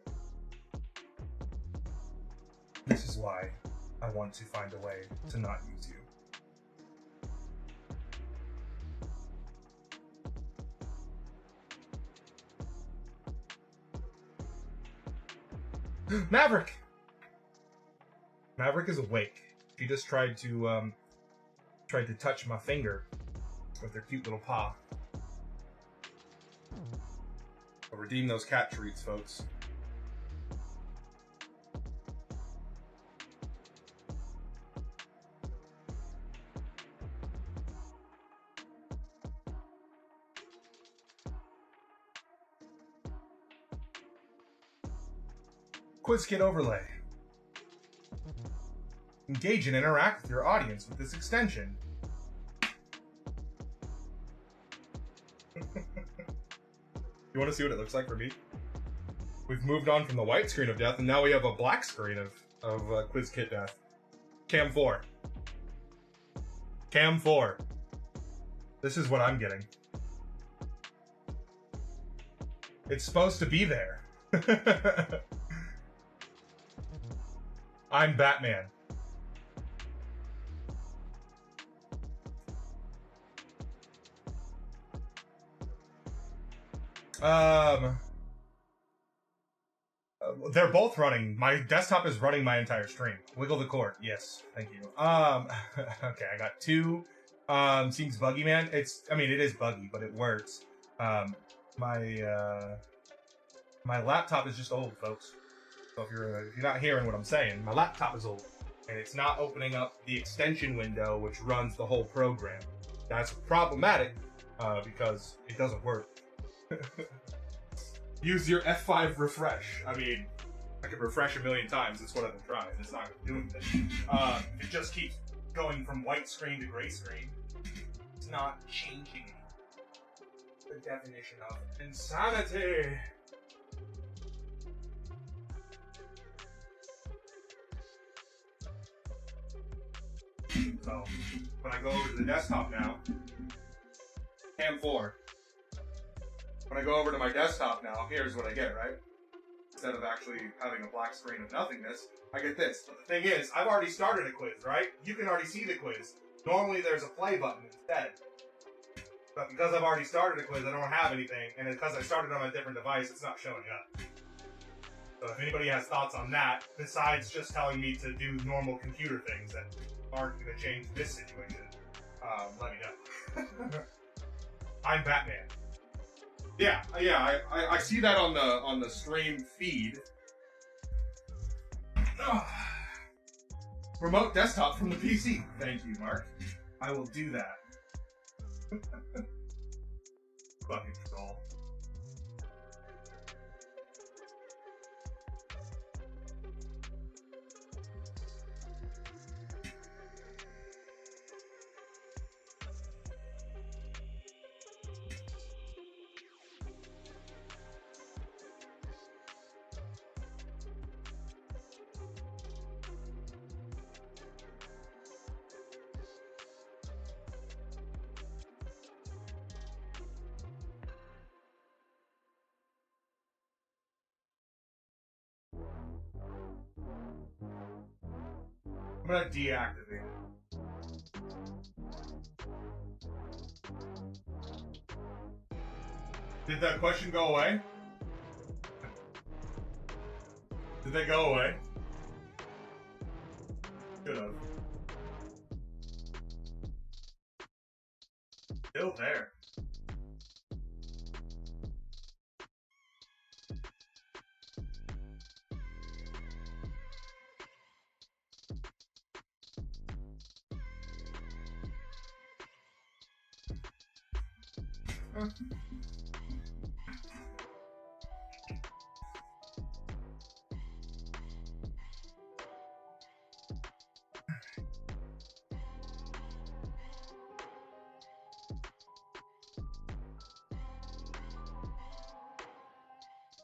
This is why I want to find a way to not use you. Maverick! Maverick is awake. She just tried to touch my finger with her cute little paw. I'll redeem those cat treats, folks. QuizKit overlay. Engage and interact with your audience with this extension. You want to see what it looks like for me? We've moved on from the white screen of death, and now we have a black screen of QuizKit death. Cam 4. Cam 4. This is what I'm getting. It's supposed to be there. I'm Batman. They're both running. My desktop is running my entire stream. Wiggle the cord. Yes, thank you. Okay, I got two. Seems buggy, man. it is buggy, but it works. My laptop is just old, folks. So if you're not hearing what I'm saying, my laptop is old, and it's not opening up the extension window which runs the whole program. That's problematic because it doesn't work. Use your F5 refresh. I mean, I could refresh a million times. That's what I've been trying. It's not doing this. It just keeps going from white screen to gray screen. It's not changing the definition of insanity. So, when I go over to the desktop now, Cam 4. When I go over to my desktop now, here's what I get, right? Instead of actually having a black screen of nothingness, I get this. But the thing is, I've already started a quiz, right? You can already see the quiz. Normally there's a play button instead. But because I've already started a quiz, I don't have anything, and because I started on a different device, it's not showing up. So if anybody has thoughts on that, besides just telling me to do normal computer things that aren't going to change this situation, let me know. I'm Batman. Yeah, I see that on the stream feed. Remote desktop from the PC. Thank you, Mark. I will do that. Fucking troll. I'm gonna deactivate it. Did that question go away? Did they go away? Should have. Still there.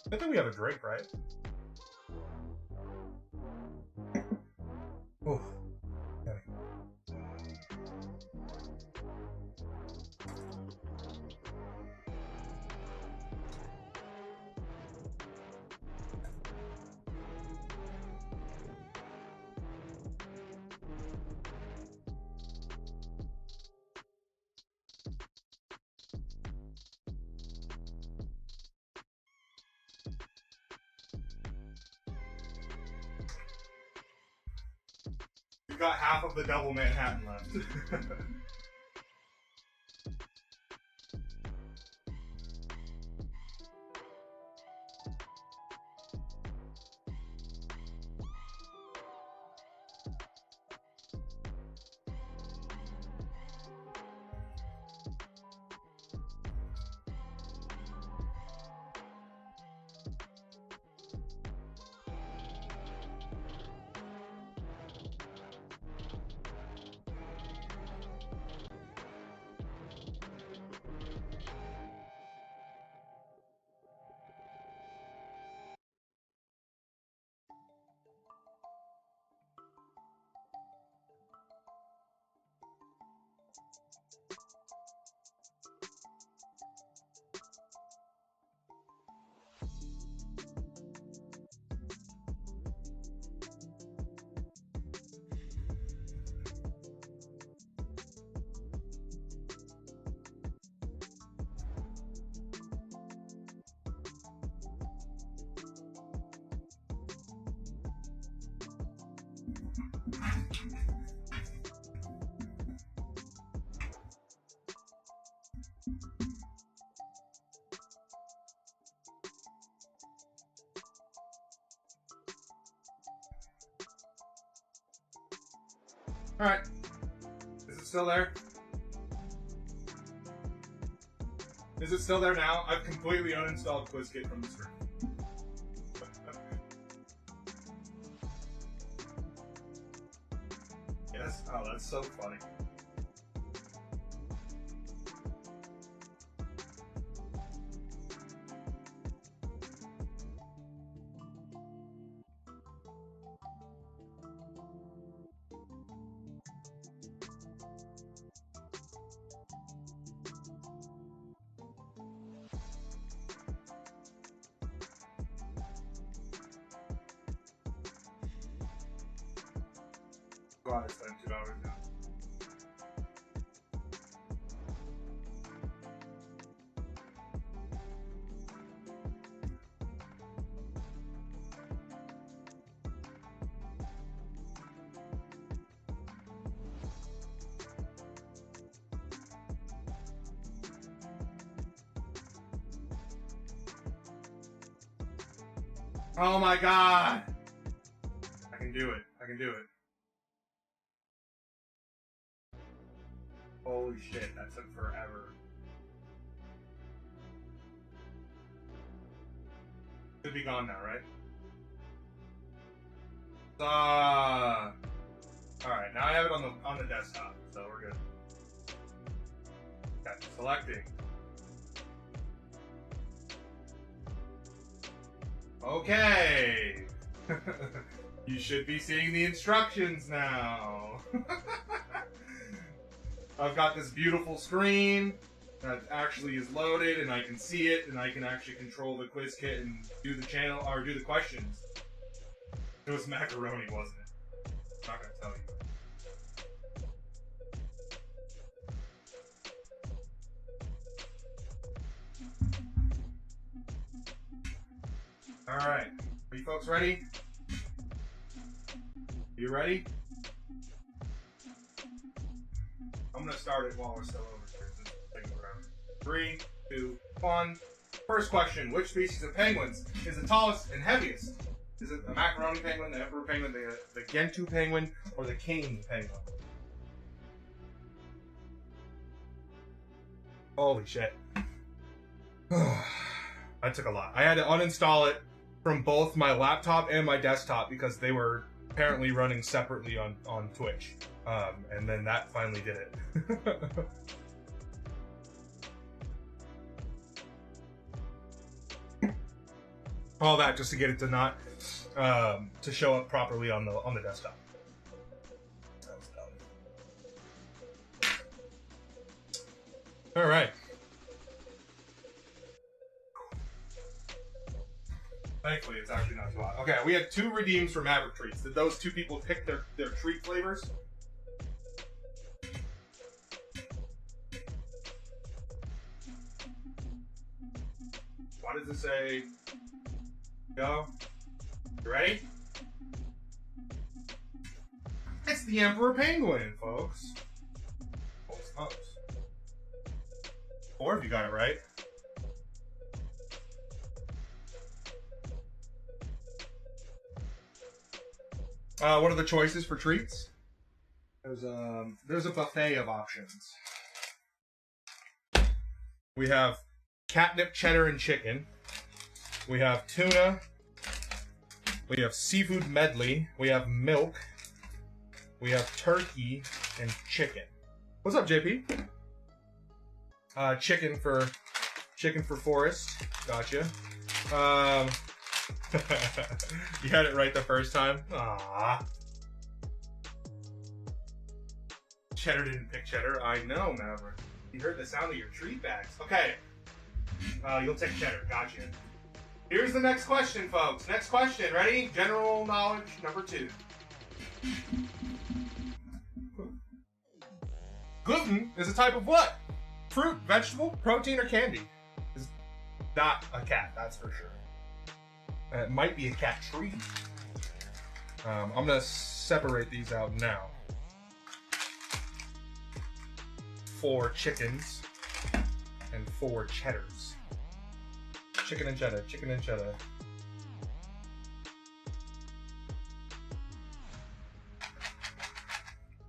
I think we have a drink, right? Oof. Okay. We've got half of the double Manhattan left. Alright. Is it still there? Is it still there now? I've completely uninstalled QuizKit from the screen. Yes? Oh, that's so funny. God, it's been 2 hours now. Oh my god! I can do it. I can do it. Holy shit, that took forever. Should be gone now, right? Alright, now I have it on the desktop, so we're good. Okay, selecting. Okay! You should be seeing the instructions now. I've got this beautiful screen that actually is loaded, and I can see it, and I can actually control the QuizKit and do the channel or do the questions. It was macaroni, wasn't it? I'm not gonna tell you. All right, are you folks ready? You ready? I'm gonna start it while we're still over here. Just take it around. 3, 2, 1. First question: which species of penguins is the tallest and heaviest? Is it the macaroni penguin, the emperor penguin, the Gentoo penguin, or the king penguin? Holy shit! That took a lot. I had to uninstall it from both my laptop and my desktop because they were apparently running separately on Twitch. And then that finally did it. All that just to get it to not to show up properly on the desktop. That was dumb. All right. Thankfully, it's actually not too hot. Okay, we had 2 redeems for Maverick Treats. Did those 2 people pick their treat flavors? Why does it say go? You ready? It's the Emperor Penguin, folks. Holy smokes. Or if you got it right. What are the choices for treats? There's a buffet of options. We have catnip, cheddar, and chicken. We have tuna. We have seafood medley. We have milk. We have turkey and chicken. What's up, JP? Chicken for Forrest. Gotcha. You had it right the first time. Aww. Cheddar didn't pick cheddar. I know, Maverick. You heard the sound of your treat bags. Okay. You'll take cheddar. Gotcha. Here's the next question, folks. Next question. Ready? General knowledge number 2. Gluten is a type of what? Fruit, vegetable, protein, or candy? It's not a cat, that's for sure. It might be a cat treat. I'm gonna separate these out now. 4 chickens and 4 cheddars. Chicken and cheddar, chicken and cheddar.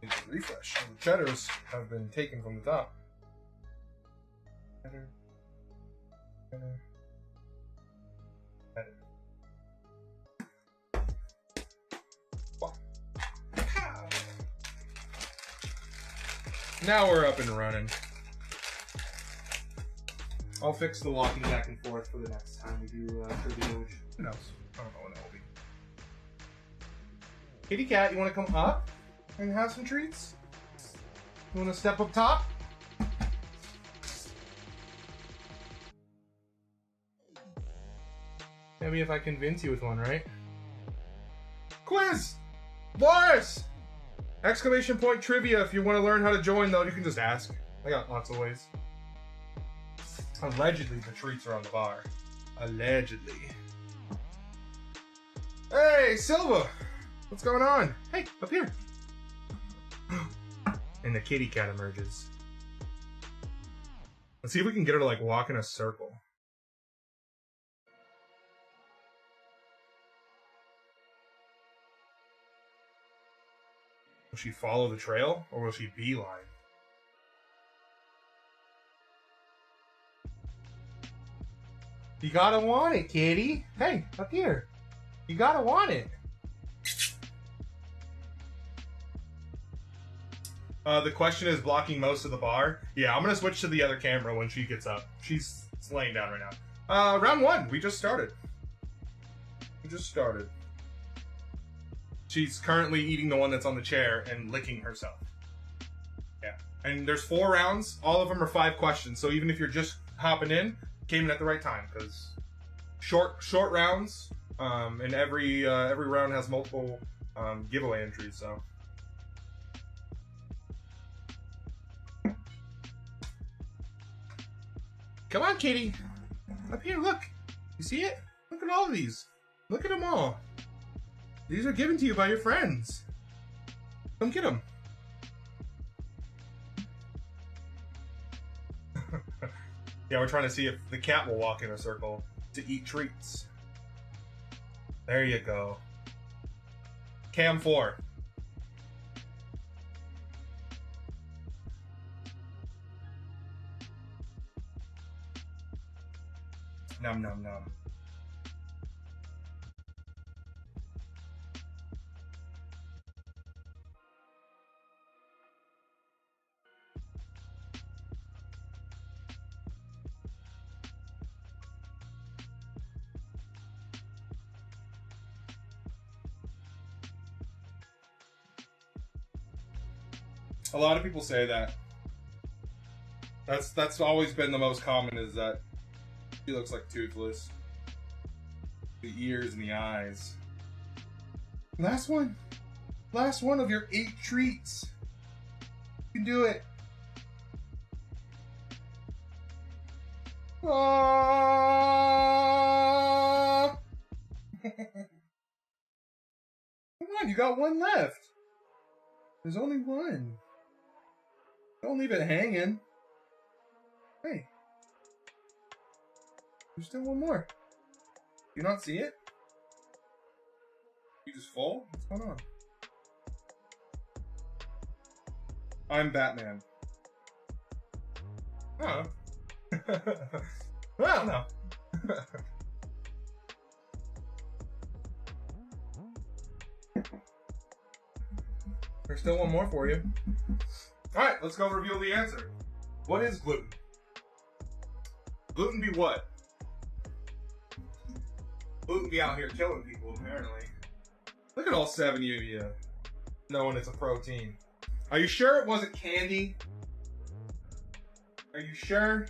Need to refresh. The cheddars have been taken from the top. Cheddar. Cheddar. Cheddar. Now we're up and running. I'll fix the walking back and forth for the next time we do trivia, which, who knows? I don't know when that will be. Kitty cat, you want to come up and have some treats? You want to step up top? Maybe if I convince you with one, right? Quiz! Boris! Exclamation point trivia. If you want to learn how to join, though, you can just ask. I got lots of ways. Allegedly, the treats are on the bar. Allegedly. Hey, Silva! What's going on? Hey, up here. And the kitty cat emerges. Let's see if we can get her to, like, walk in a circle. Will she follow the trail, or will she beeline? You gotta want it, kitty. Hey, up here. You gotta want it. The question is blocking most of the bar. Yeah, I'm gonna switch to the other camera when she gets up. She's laying down right now. Round 1. We just started. She's currently eating the one that's on the chair and licking herself. Yeah. And there's 4 rounds. All of them are 5 questions. So even if you're just hopping in, came in at the right time, because short rounds, and every round has multiple giveaway entries. So come on, kitty, up here. Look, you see it? Look at all of these. Look at them all. These are given to you by your friends. Come get them. Yeah, we're trying to see if the cat will walk in a circle to eat treats. There you go. Cam 4. Num num num. A lot of people say that. That's always been the most common, is that he looks like Toothless. The ears and the eyes. Last one. Last one of your 8 treats. You can do it. Ah! Come on, you got 1 left. There's only one. Don't leave it hanging. Hey. There's still one more. Do you not see it? You just full? What's going on? I'm Batman. Oh. Well, no. There's still one more for you. Alright, let's go reveal the answer. What is gluten? Gluten be what? Gluten be out here killing people, apparently. Look at all 7 of you knowing it's a protein. Are you sure it wasn't candy? Are you sure?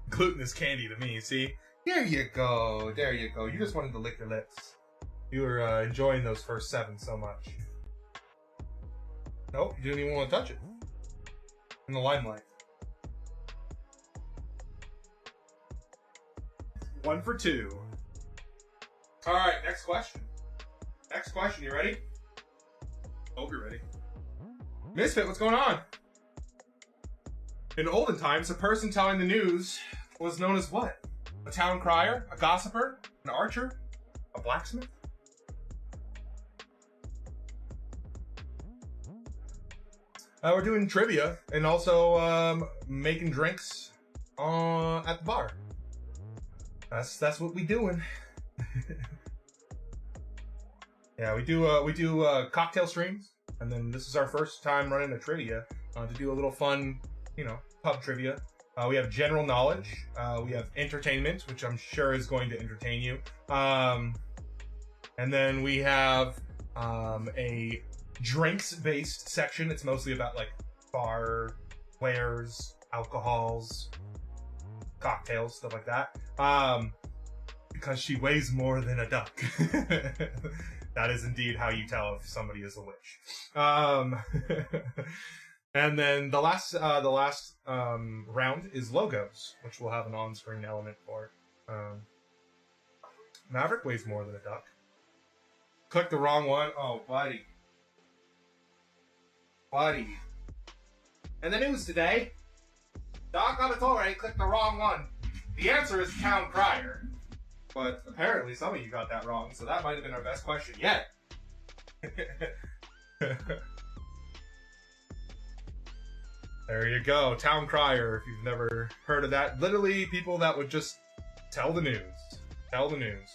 Gluten is candy to me, see? There you go. There you go. You just wanted to lick your lips. You were enjoying those first 7 so much. Nope, you didn't even want to touch it. In the limelight. 1 for 2. Alright, next question. Next question, you ready? Hope you're ready. Misfit, what's going on? In olden times, a person telling the news was known as what? A town crier? A gossiper? An archer? A blacksmith? We're doing trivia and also making drinks at the bar. That's what we doing. Yeah, we do cocktail streams, and then this is our first time running a trivia to do a little fun, pub trivia. We have general knowledge. We have entertainment, which I'm sure is going to entertain you. And then we have a drinks-based section. It's mostly about like bar wares, alcohols, cocktails, stuff like that. Because she weighs more than a duck. That is indeed how you tell if somebody is a witch. And then the last round is logos, which will have an on-screen element for. Maverick weighs more than a duck. Click the wrong one. Oh, buddy. Buddy. In the news today, Doc Auditore clicked the wrong one. The answer is town crier. But apparently some of you got that wrong, so that might have been our best question yet. There you go, town crier, if you've never heard of that. Literally people that would just tell the news. Tell the news.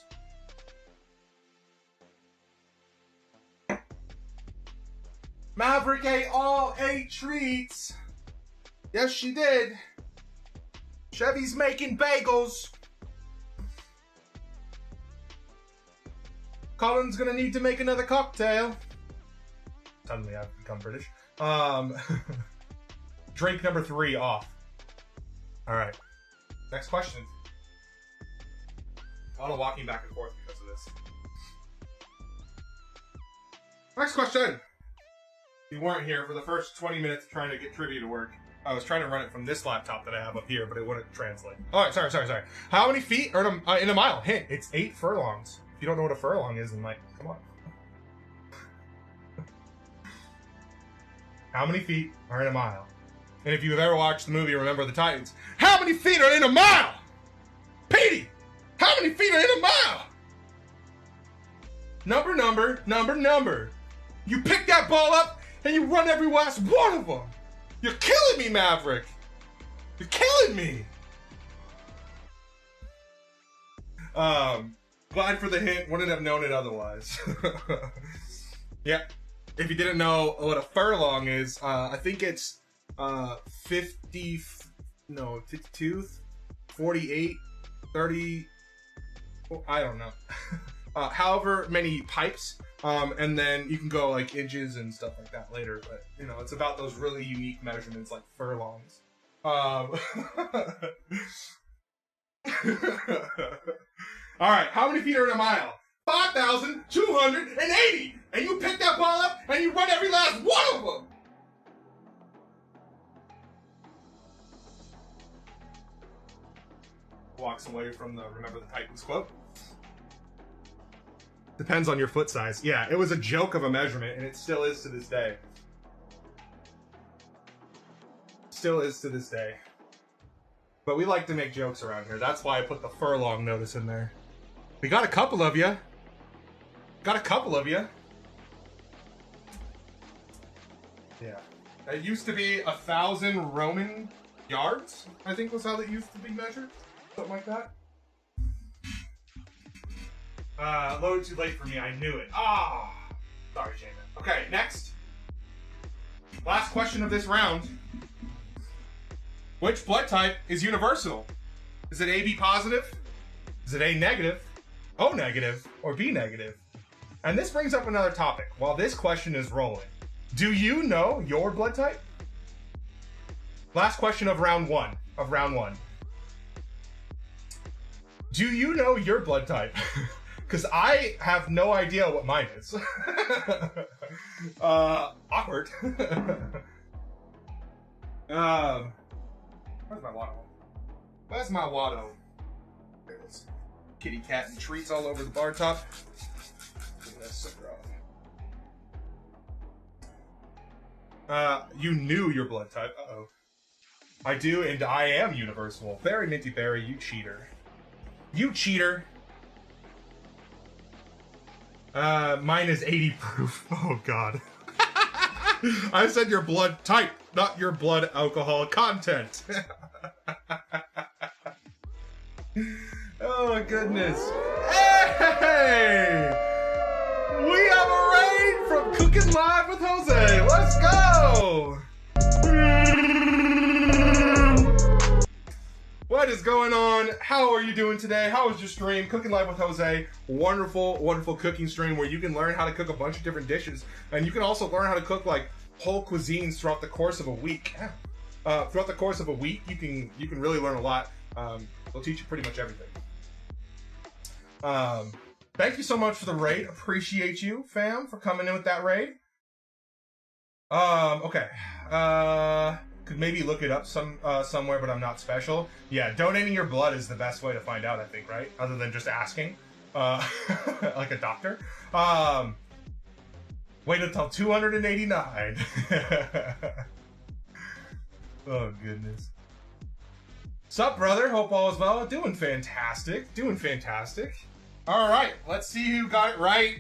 Maverick ate all 8 treats. Yes, she did. Chevy's making bagels. Colin's gonna need to make another cocktail. Suddenly I've become British. Drink number 3 off. Alright. Next question. A lot of walking back and forth because of this. Next question. You weren't here for the first 20 minutes trying to get trivia to work. I was trying to run it from this laptop that I have up here, but it wouldn't translate. Alright, sorry. How many feet are in a mile? Hint, it's 8 furlongs. If you don't know what a furlong is, then come on. How many feet are in a mile? And if you've ever watched the movie Remember the Titans, how many feet are in a mile? Petey, how many feet are in a mile? Number. You pick that ball up and you run every last one of them. You're killing me, Maverick. You're killing me. Glad for the hint. Wouldn't have known it otherwise. Yeah. If you didn't know what a furlong is, I think it's 52, 48, 30, I don't know. However many pipes, and then you can go like inches and stuff like that later, but it's about those really unique measurements like furlongs. Alright, how many feet are in a mile? 5,280! And you pick that ball up and you run every last one of them! walks away from the Remember the Titans quote. Depends on your foot size. Yeah, it was a joke of a measurement, and it still is to this day. Still is to this day. But we like to make jokes around here. That's why I put the furlong notice in there. We got a couple of you. Got a couple of you. Yeah. It used to be 1,000 Roman yards, I think was how that used to be measured. Something like that. Loaded too late for me, I knew it. Ah! Sorry, Jamin. Okay, next. Last question of this round. Which blood type is universal? Is it AB positive? Is it A negative? O negative? Or B negative? And this brings up another topic. While this question is rolling, do you know your blood type? Last question of round one. Do you know your blood type? Because I have no idea what mine is. Awkward. Where's my Watto? Where's my Watto? There's kitty cat and treats all over the bar top. You knew your blood type. Uh-oh. I do, and I am universal. Very minty berry, you cheater. You cheater. Mine is 80 proof. Oh, God. I said your blood type, not your blood alcohol content. Oh, goodness. Hey! We have a raid from Cooking Live with Jose. Let's go! What is going on? How are you doing today? How was your stream? Cooking Live with Jose. Wonderful, wonderful cooking stream where you can learn how to cook a bunch of different dishes. And you can also learn how to cook like whole cuisines throughout the course of a week. Throughout the course of a week, you can really learn a lot. They'll teach you pretty much everything. Thank you so much for the raid. Appreciate you, fam, for coming in with that raid. Okay. Could maybe look it up somewhere, but I'm not special. Yeah, donating your blood is the best way to find out, I think, right? Other than just asking, like a doctor. Wait until 289. Oh, goodness. Sup, brother? Hope all is well. Doing fantastic. Doing fantastic. All right, let's see who got it right.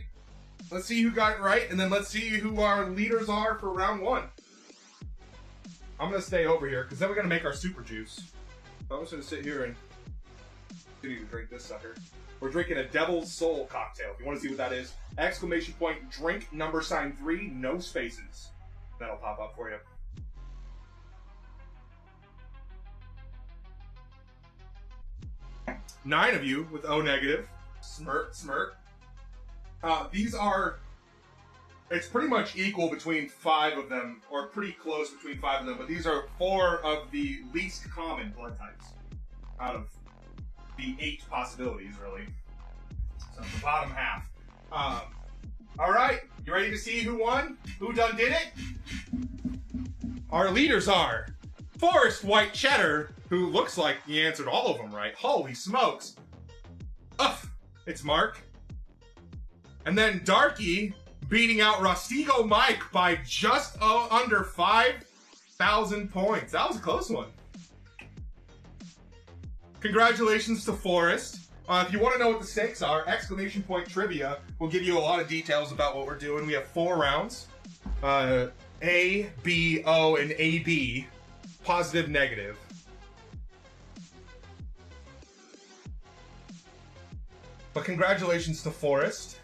Let's see who got it right, and then let's see who our leaders are for round one. I'm going to stay over here, because then we're going to make our super juice. So I'm just going to sit here and continue to drink this sucker. We're drinking a Devil's Soul cocktail. If you want to see what that is, exclamation point, drink, $3, no spaces. That'll pop up for you. Nine of you with O negative. Smirk, smirk. These are... It's pretty much equal between 5 of them, or pretty close between 5 of them, but these are 4 of the least common blood types out of the 8 possibilities, really. So the bottom half. Alright, you ready to see who won? Who done did it? Our leaders are Forrest White Cheddar, who looks like he answered all of them right. Holy smokes. Ugh, it's Mark. And then Darky beating out Rostigo Mike by just under 5,000 points. That was a close one. Congratulations to Forrest. If you want to know what the stakes are, exclamation point trivia will give you a lot of details about what we're doing. We have 4 rounds. A, B, O, and AB. Positive, negative. But congratulations to Forrest.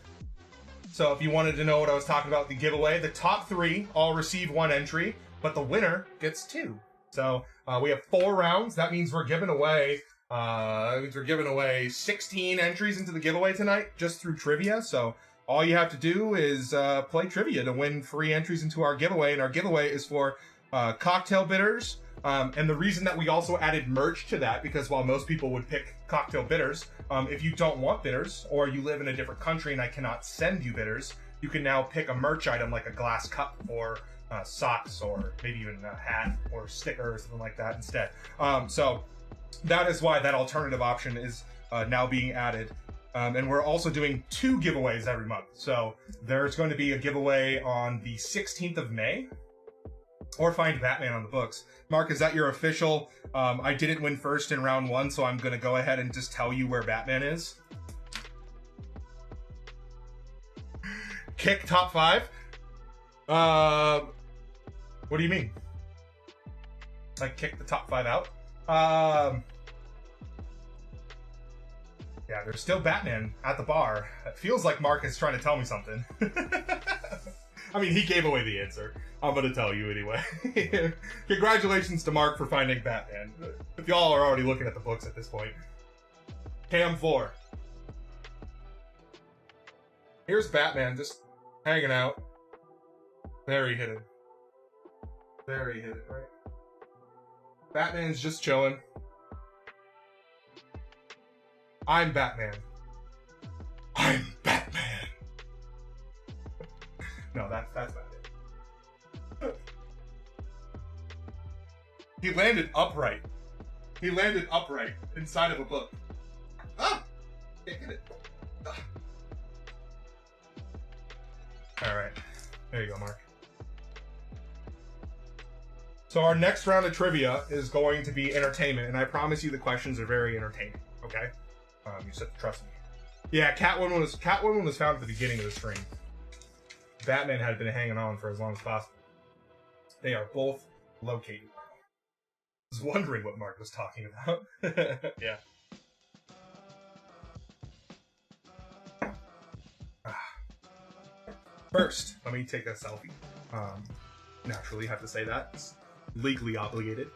So if you wanted to know what I was talking about, the giveaway, the top 3 all receive 1 entry, but the winner gets 2. So we have 4 rounds. That means we're giving away 16 entries into the giveaway tonight just through trivia. So all you have to do is play trivia to win free entries into our giveaway. And our giveaway is for cocktail bitters. And the reason that we also added merch to that, because while most people would pick cocktail bitters, if you don't want bitters, or you live in a different country and I cannot send you bitters, you can now pick a merch item like a glass cup or socks or maybe even a hat or sticker or something like that instead. So that is why that alternative option is now being added. And we're also doing 2 giveaways every month. So there's going to be a giveaway on the 16th of May, or Find Batman on the books. Mark, is that your official? I didn't win first in round 1, so I'm going to go ahead and just tell you where Batman is. Kick top 5? What do you mean? Like kick the top 5 out? Yeah, there's still Batman at the bar. It feels like Mark is trying to tell me something. I mean, he gave away the answer. I'm going to tell you anyway. Congratulations to Mark for finding Batman. If y'all are already looking at the books at this point. Cam 4. Here's Batman just hanging out. Very hidden. Very hidden, right? Batman's just chilling. I'm Batman. I'm Batman. No, that's not it. He landed upright. He landed upright inside of a book. Ah! Can't get it. Ah. Alright. There you go, Mark. So our next round of trivia is going to be entertainment, and I promise you the questions are very entertaining, okay? You just have to trust me. Yeah, Catwoman was found at the beginning of the stream. Batman had been hanging on for as long as possible. They are both located. I was wondering what Mark was talking about. Yeah. First, let me take a selfie. Naturally, have to say that. It's legally obligated.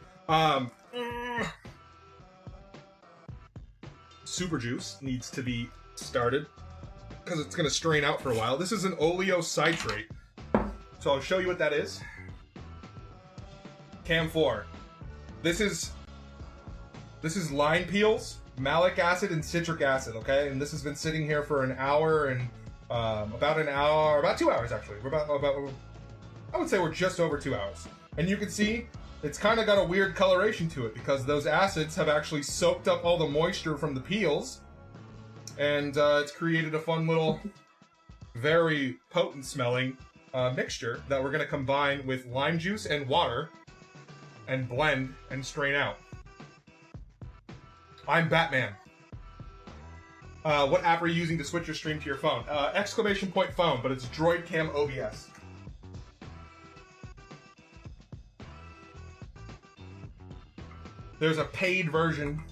Super Juice needs to be started because it's going to strain out for a while. This is an oleocitrate, so I'll show you what that is. Cam 4. This is lime peels, malic acid, and citric acid. Okay, and this has been sitting here for an hour and about 2 hours actually. We're about I would say we're just over 2 hours, and you can see it's kind of got a weird coloration to it because those acids have actually soaked up all the moisture from the peels, and it's created a fun little, very potent smelling mixture that we're going to combine with lime juice and water and blend and strain out. I'm Batman. What app are you using to switch your stream to your phone? Exclamation point phone, but it's Droid Cam OBS. There's a paid version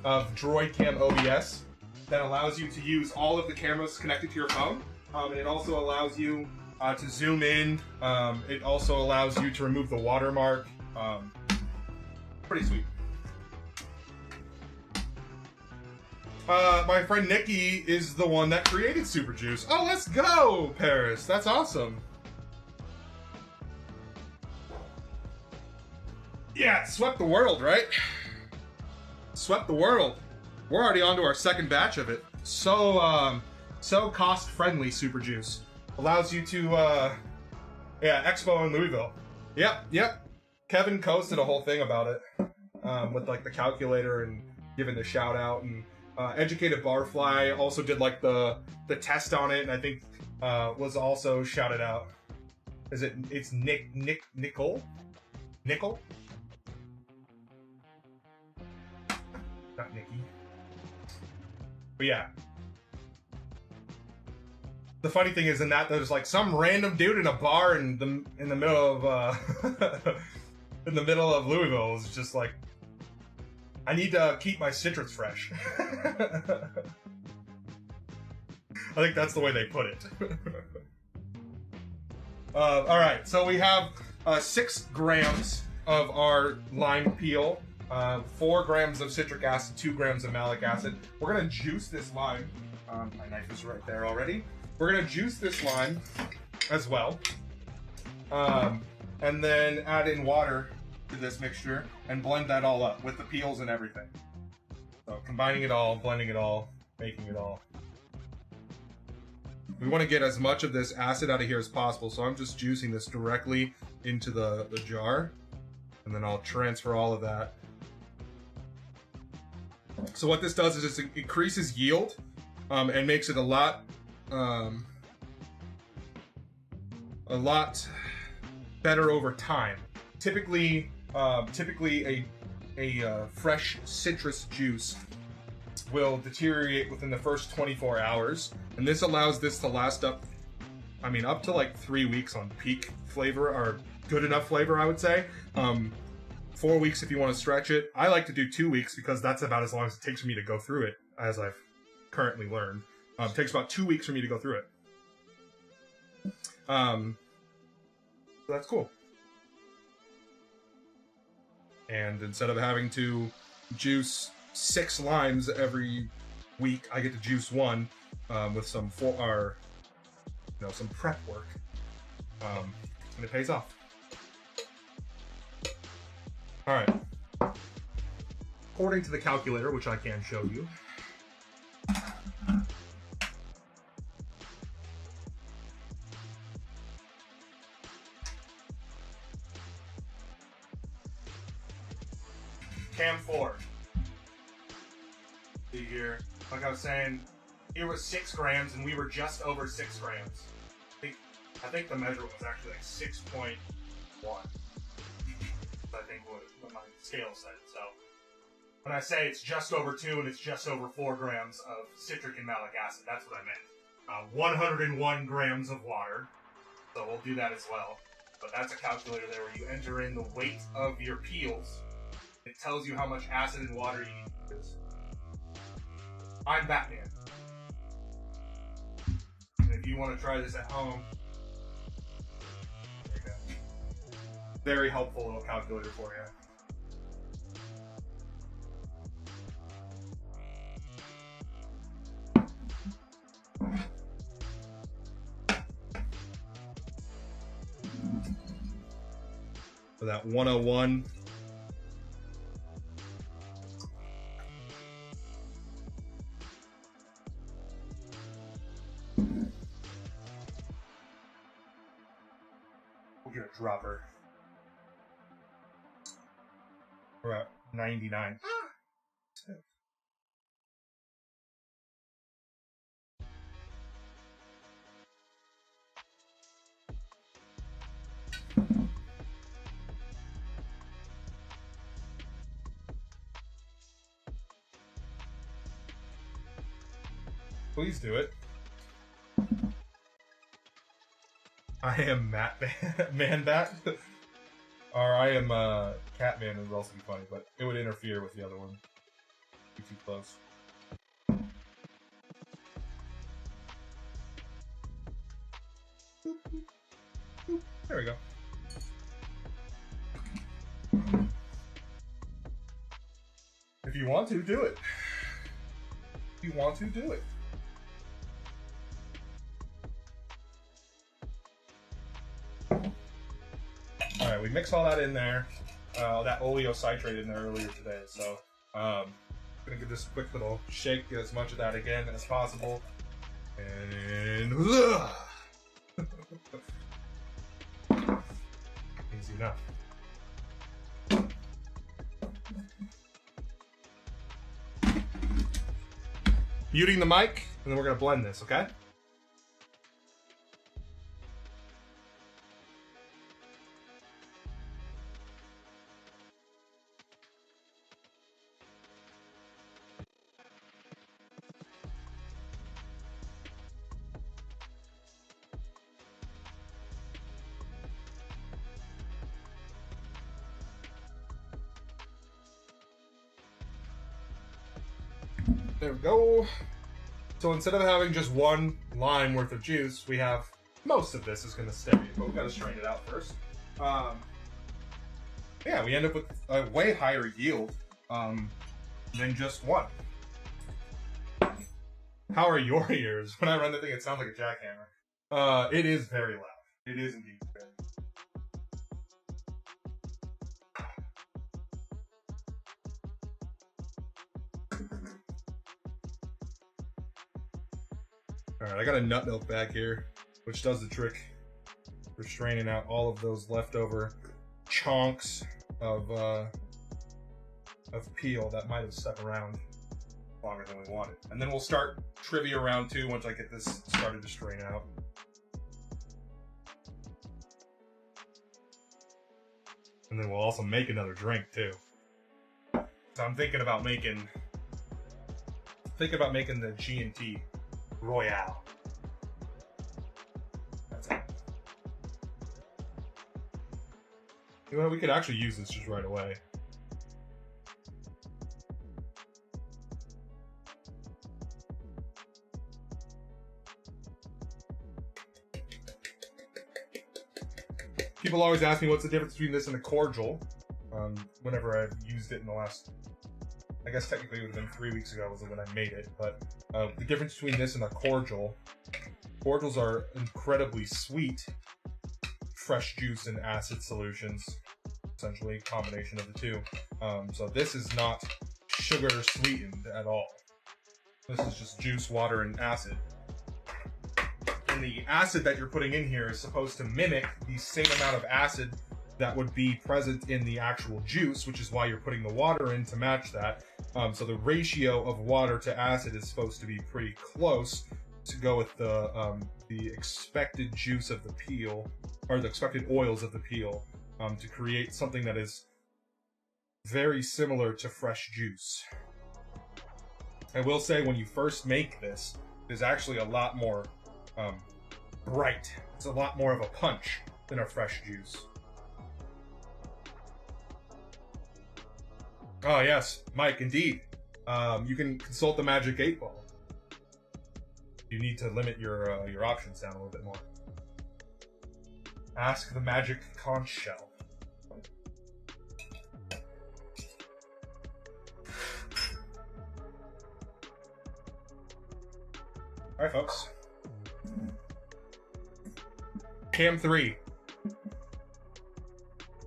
of Droid Cam OBS that allows you to use all of the cameras connected to your phone. And it also allows you to zoom in. It also allows you to remove the watermark. Pretty sweet. My friend Nikki is the one that created Super Juice. Oh, let's go, Paris. That's awesome. Yeah, it swept the world, right? Swept the world. We're already on to our second batch of it. So cost-friendly Super Juice. Allows you to, yeah, Expo in Louisville. Yep. Kevin Coase did a whole thing about it. With, like, the calculator and giving the shout-out. And Educated Barfly also did, like, the test on it, and I think was also shouted out. It's Nickel? Nickel? Not Nikki. But yeah. The funny thing is in that there's like some random dude in a bar in the middle of in the middle of Louisville is just like, I need to keep my citrus fresh. I think that's the way they put it. Alright, so we have 6 grams of our lime peel, 4 grams of citric acid, 2 grams of malic acid. We're going to juice this lime. My knife is right there already. We're going to juice this lime as well. And then add in water to this mixture and blend that all up with the peels and everything. So combining it all, blending it all, making it all. We want to get as much of this acid out of here as possible, so I'm just juicing this directly into the jar, and then I'll transfer all of that So what this does is it increases yield and makes it a lot better over time. Typically a fresh citrus juice will deteriorate within the first 24 hours, and this allows this to last up to like 3 weeks on peak flavor, or good enough flavor, I would say. 4 weeks if you want to stretch it. I like to do 2 weeks because that's about as long as it takes for me to go through it, as I've currently learned. It takes about 2 weeks for me to go through it. So that's cool. And instead of having to juice 6 limes every week, I get to juice 1 with some some prep work, and it pays off. All right. According to the calculator, which I can show you, Cam 4. See here, like I was saying, here was 6 grams, and we were just over 6 grams. I think the measurement was actually like 6.1. I think what my scale said. So when I say it's just over 2 and it's just over 4 grams of citric and malic acid, that's what I meant. 101 grams of water. So we'll do that as well. But that's a calculator there where you enter in the weight of your peels. It tells you how much acid and water you need to use. I'm Batman. And if you want to try this at home, there you go. Very helpful little calculator for you. For that 101. We'll get a dropper. We're at 99. Please do it. I am Man-Bat. Or I am Catman would also be funny, but it would interfere with the other one. Be too close. There we go. If you want to, do it. If you want to, do it. Alright, we mix all that in there. That oleocitrate in there earlier today, so I'm gonna give this a quick little shake, get as much of that again as possible. And easy enough. Muting the mic, and then we're gonna blend this, okay? There we go. So instead of having just 1 lime worth of juice, we have most of this is going to stay, but we've got to strain it out first. Yeah, we end up with a way higher yield than just 1. How are your ears? When I run the thing, it sounds like a jackhammer. It is very loud. It is indeed very loud. Alright, I got a nut milk bag here, which does the trick for straining out all of those leftover chunks of peel that might have stuck around. longer than we wanted. And then we'll start trivia round 2 once I get this started to strain out. And then we'll also make another drink too. So I'm thinking about making the G&T Royale. That's it. You know, we could actually use this just right away. People always ask me what's the difference between this and a cordial. Whenever I've used it in the last, I guess technically it would have been 3 weeks ago was when I made it, but the difference between this and a cordial, cordials are incredibly sweet, fresh juice and acid solutions, essentially a combination of the two. So this is not sugar sweetened at all. This is just juice, water, and acid. And the acid that you're putting in here is supposed to mimic the same amount of acid that would be present in the actual juice, which is why you're putting the water in to match that. So the ratio of water to acid is supposed to be pretty close to go with the expected juice of the peel, or the expected oils of the peel, to create something that is very similar to fresh juice. I will say when you first make this, there's actually a lot more bright. It's a lot more of a punch than a fresh juice. Oh yes, Mike, indeed. You can consult the Magic 8 Ball. You need to limit your options down a little bit more. Ask the Magic Conch Shell. Alright, folks. Cam 3.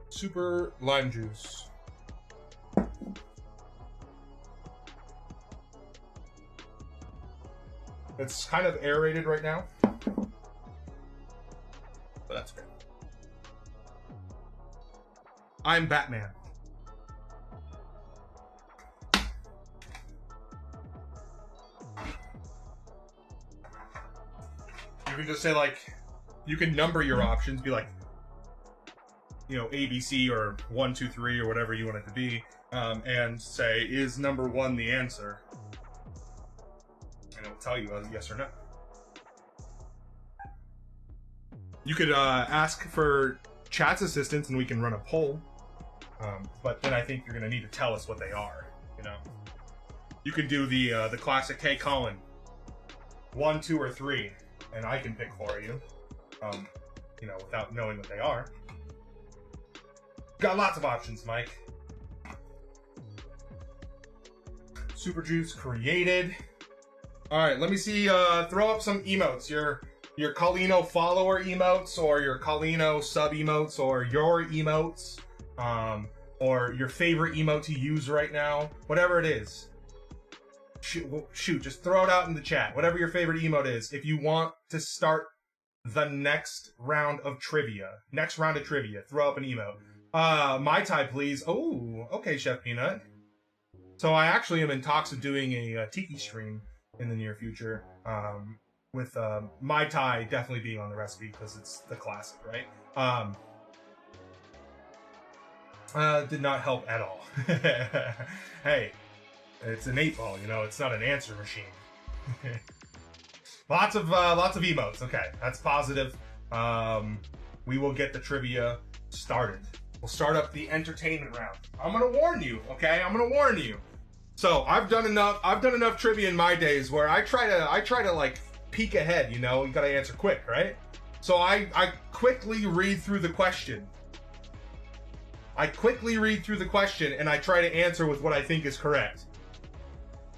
Super lime juice. It's kind of aerated right now, but that's good. I'm Batman. You can just say, like, you can number your options, be like, you know, ABC or 1, 2, 3 or whatever you want it to be, and say, is number 1 the answer? And it'll tell you yes or no. You could ask for chat's assistance and we can run a poll, but then I think you're going to need to tell us what they are, you know. You can do the classic, hey Colin, 1, 2, or 3, and I can pick for you, you know, without knowing what they are. Got lots of options, Mike. Super Juice created. All right, let me see. Throw up some emotes. Your Colino follower emotes, or your Colino sub emotes, or your emotes, or your favorite emote to use right now. Whatever it is. Shoot, just throw it out in the chat. Whatever your favorite emote is. If you want to start the next round of trivia, throw up an emote. Mai Tai, please. Oh, okay, Chef Peanut. So I actually am in talks of doing a Tiki stream in the near future, with Mai Tai definitely being on the recipe because it's the classic, right? Did not help at all. Hey, it's an 8-ball, you know, it's not an answer machine. Lots of emotes. Okay, that's positive. We will get the trivia started. We'll start up the entertainment round. I'm gonna warn you, okay? I'm gonna warn you. So I've done enough trivia in my days where I try to like peek ahead, you know, you gotta answer quick, right? So I quickly read through the question. and I try to answer with what I think is correct.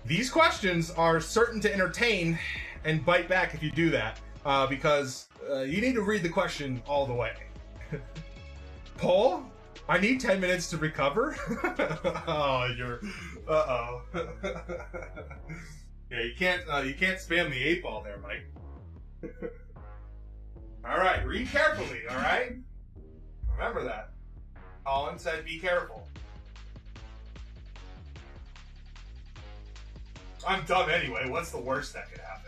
These questions are certain to entertain and bite back if you do that, because you need to read the question all the way. Paul, I need 10 minutes to recover. Oh, uh-oh. Yeah, you can't spam the 8-ball there, Mike. All right, read carefully, all right? Remember that. Colin said be careful. I'm dumb anyway. What's the worst that could happen?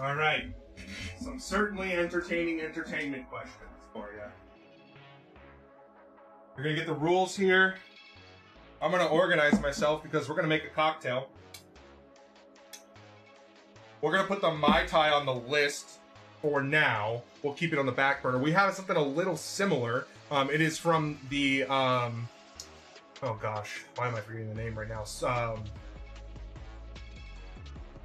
All right. Some certainly entertaining entertainment questions for you. You're going to get the rules here. I'm going to organize myself because we're going to make a cocktail. We're going to put the Mai Tai on the list for now. We'll keep it on the back burner. We have something a little similar. It is from the, oh gosh, why am I forgetting the name right now?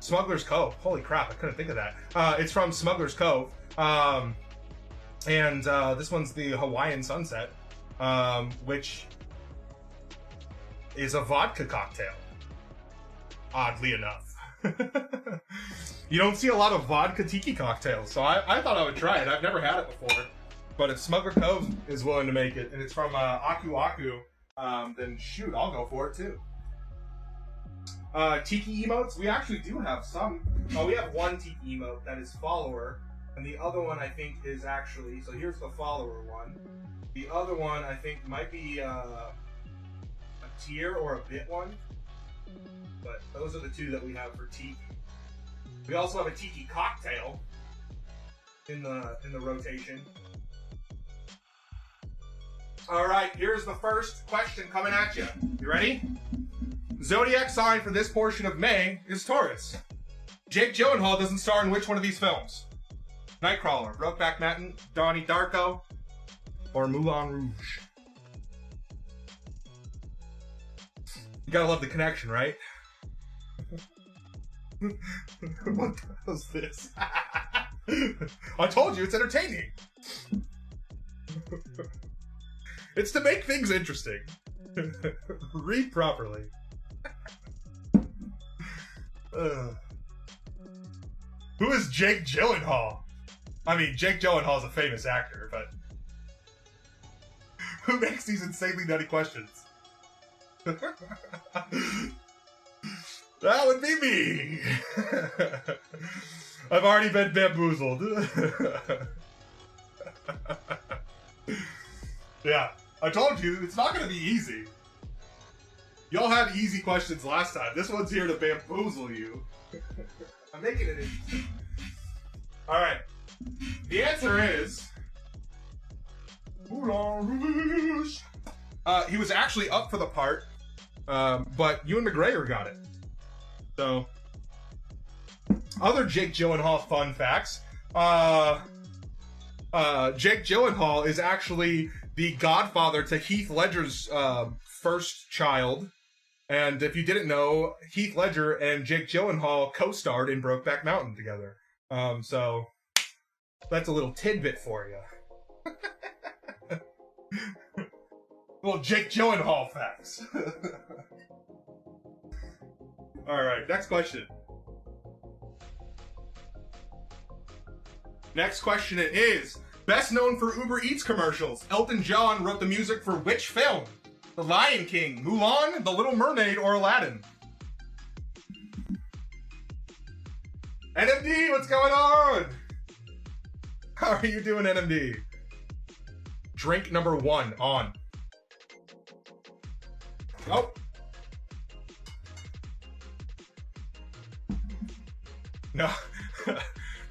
Smuggler's Cove. Holy crap, I couldn't think of that. It's from Smuggler's Cove. And this one's the Hawaiian Sunset, which is a vodka cocktail, oddly enough. You don't see a lot of vodka tiki cocktails, so I thought I would try it. I've never had it before. But if Smuggler Cove is willing to make it, and it's from Aku Aku, then shoot, I'll go for it too. Tiki emotes, we actually do have some. We have one tiki emote that is follower, and the other one I think is actually, so here's the follower one. The other one I think might be a tier or a bit one, but those are the two that we have for tiki. We also have a tiki cocktail in the rotation. All right, here's the first question coming at you. You ready? Zodiac sign for this portion of May is Taurus. Jake Gyllenhaal doesn't star in which one of these films? Nightcrawler, Brokeback Mountain, Donnie Darko, or Moulin Rouge? You gotta love the connection, right? What the hell is this? I told you, it's entertaining. It's to make things interesting. Read properly. Who is Jake Gyllenhaal? I mean, Jake Gyllenhaal is a famous actor, but who makes these insanely nutty questions? That would be me. I've already been bamboozled. Yeah, I told you, it's not going to be easy. Y'all had easy questions last time. This one's here to bamboozle you. I'm making it interesting. Alright. The answer is Moulin Rouge. He was actually up for the part, but Ewan McGregor got it. So, other Jake Gyllenhaal fun facts. Jake Gyllenhaal is actually the godfather to Heath Ledger's first child. And if you didn't know, Heath Ledger and Jake Gyllenhaal co-starred in Brokeback Mountain together. So that's a little tidbit for you. Well, Jake Gyllenhaal facts. All right, next question. Next question it is, best known for Uber Eats commercials, Elton John wrote the music for which film? The Lion King, Mulan, The Little Mermaid, or Aladdin? NMD, what's going on? How are you doing, NMD? Drink number 1 on. Oh. No.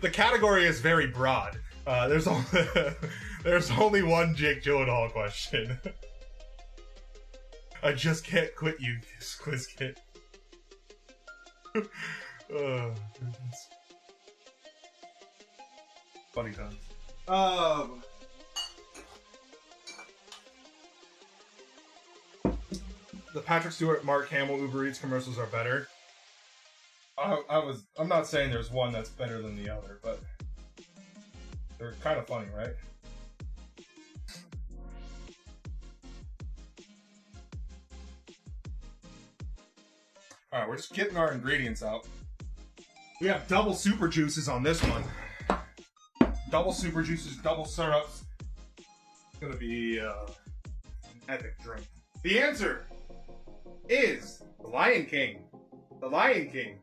The category is very broad. There's only one Jake Gyllenhaal question. I just can't quit you, Quiz Kit. Oh, goodness. Funny times. The Patrick Stewart, Mark Hamill Uber Eats commercials are better. I'm not saying there's one that's better than the other, but they're kind of funny, right? Alright, we're just getting our ingredients out. We have double super juices on this one. Double super juices, double syrups. It's gonna be an epic drink. The answer is The Lion King. The Lion King.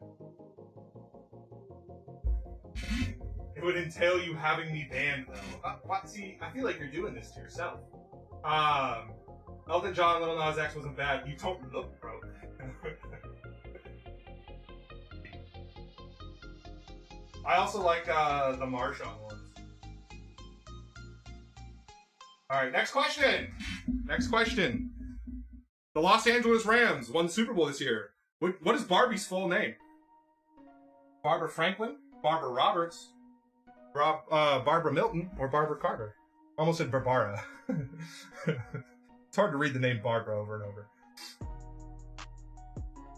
It would entail you having me banned, though. See, I feel like you're doing this to yourself. Elton John, Lil Nas X wasn't bad. You don't look, bro. I also like the Marshawn ones. Alright, next question. Next question. The Los Angeles Rams won the Super Bowl this year. What is Barbie's full name? Barbara Franklin? Barbara Roberts? Barbara Milton? Or Barbara Carter? I almost said Barbara. It's hard to read the name Barbara over and over.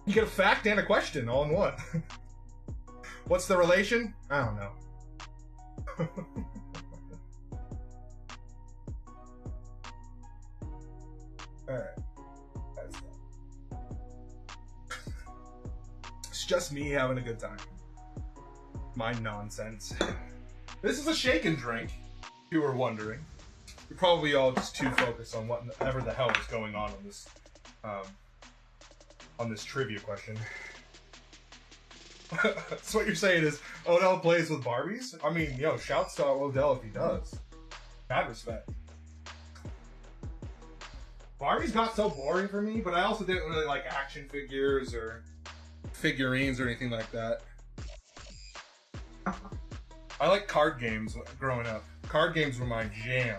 You get a fact and a question all in one. What's the relation? I don't know. Alright. It's just me having a good time. My nonsense. This is a shake and drink, if you were wondering. You're probably all just too focused on whatever the hell is going on this trivia question. So what you're saying is Odell plays with Barbies? I mean, yo, shouts to Odell if he does. Mad respect. Barbies got so boring for me, but I also didn't really like action figures or figurines or anything like that. I like card games growing up. Card games were my jam.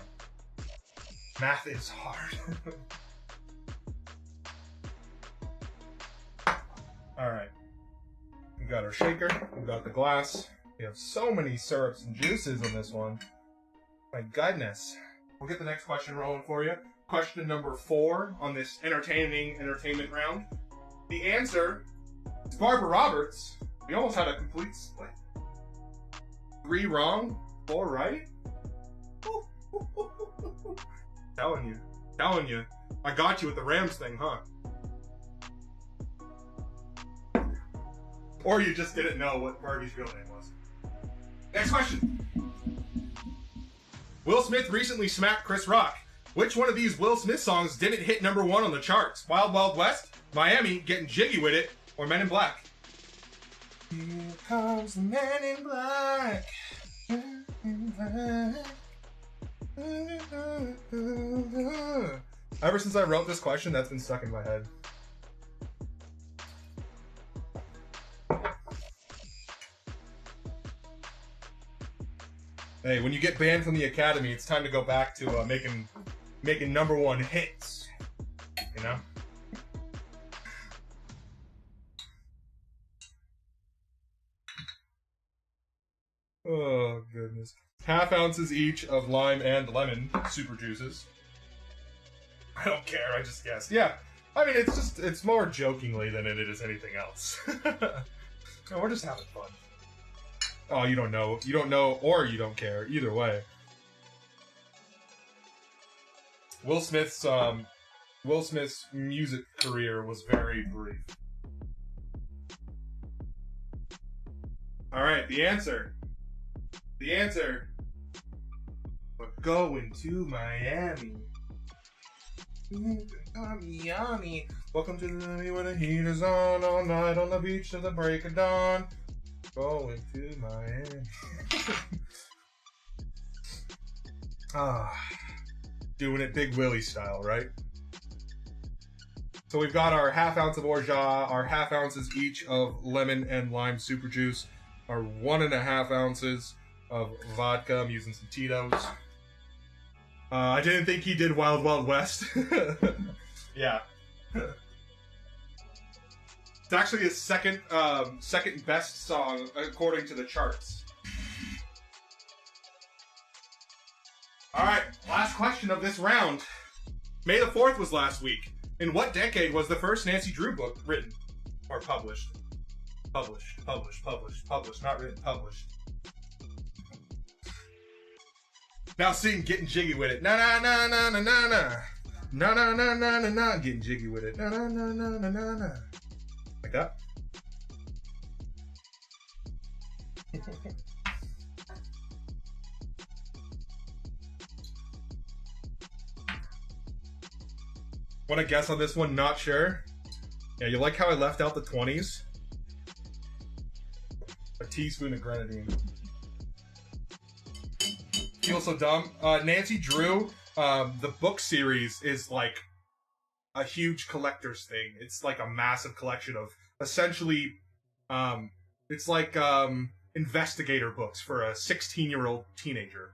Math is hard. Alright. We got our shaker. We got the glass. We have so many syrups and juices in this one. My goodness. We'll get the next question rolling for you. Question number 4 on this entertainment round. The answer is Barbara Roberts. We almost had a complete split. 3 wrong, 4 right. Telling you. I got you with the Rams thing, huh? Or you just didn't know what Barbie's real name was. Next question. Will Smith recently smacked Chris Rock. Which one of these Will Smith songs didn't hit number 1 on the charts? Wild Wild West, Miami, Getting Jiggy With It, or Men in Black? Here comes the Men in Black. Men in Black. Ever since I wrote this question, that's been stuck in my head. Hey, when you get banned from the academy, it's time to go back to making number 1 hits. You know? Oh, goodness. Half ounces each of lime and lemon super juices. I don't care, I just guessed. Yeah, I mean, it's more jokingly than it is anything else. No, we're just having fun. Oh, you don't know, or you don't care. Either way. Will Smith's music career was very brief. All right, the answer. We're going to Miami. Miami. Welcome to the Miami where the heat is on all night on the beach till the break of dawn. Going to Miami. Doing it Big Willie style, right? So we've got our half ounce of orgeat, our half ounces each of lemon and lime super juice, our 1.5 ounces of vodka. I'm using some Tito's. I didn't think he did Wild Wild West. Yeah. It's actually his second best song according to the charts. Alright, last question of this round. May the 4th was last week. In what decade was the first Nancy Drew book written? Or published? Published, not written, published. Now sing Getting Jiggy With It. Na na na na na na na. Na na na na na na. Getting jiggy with it. Na na na na na na na. Like that? Want to guess on this one? Not sure. Yeah, you like how I left out the 20s? A teaspoon of grenadine. Feel so dumb. Nancy Drew, the book series is like a huge collector's thing. It's like a massive collection of essentially, it's like investigator books for a 16-year-old teenager.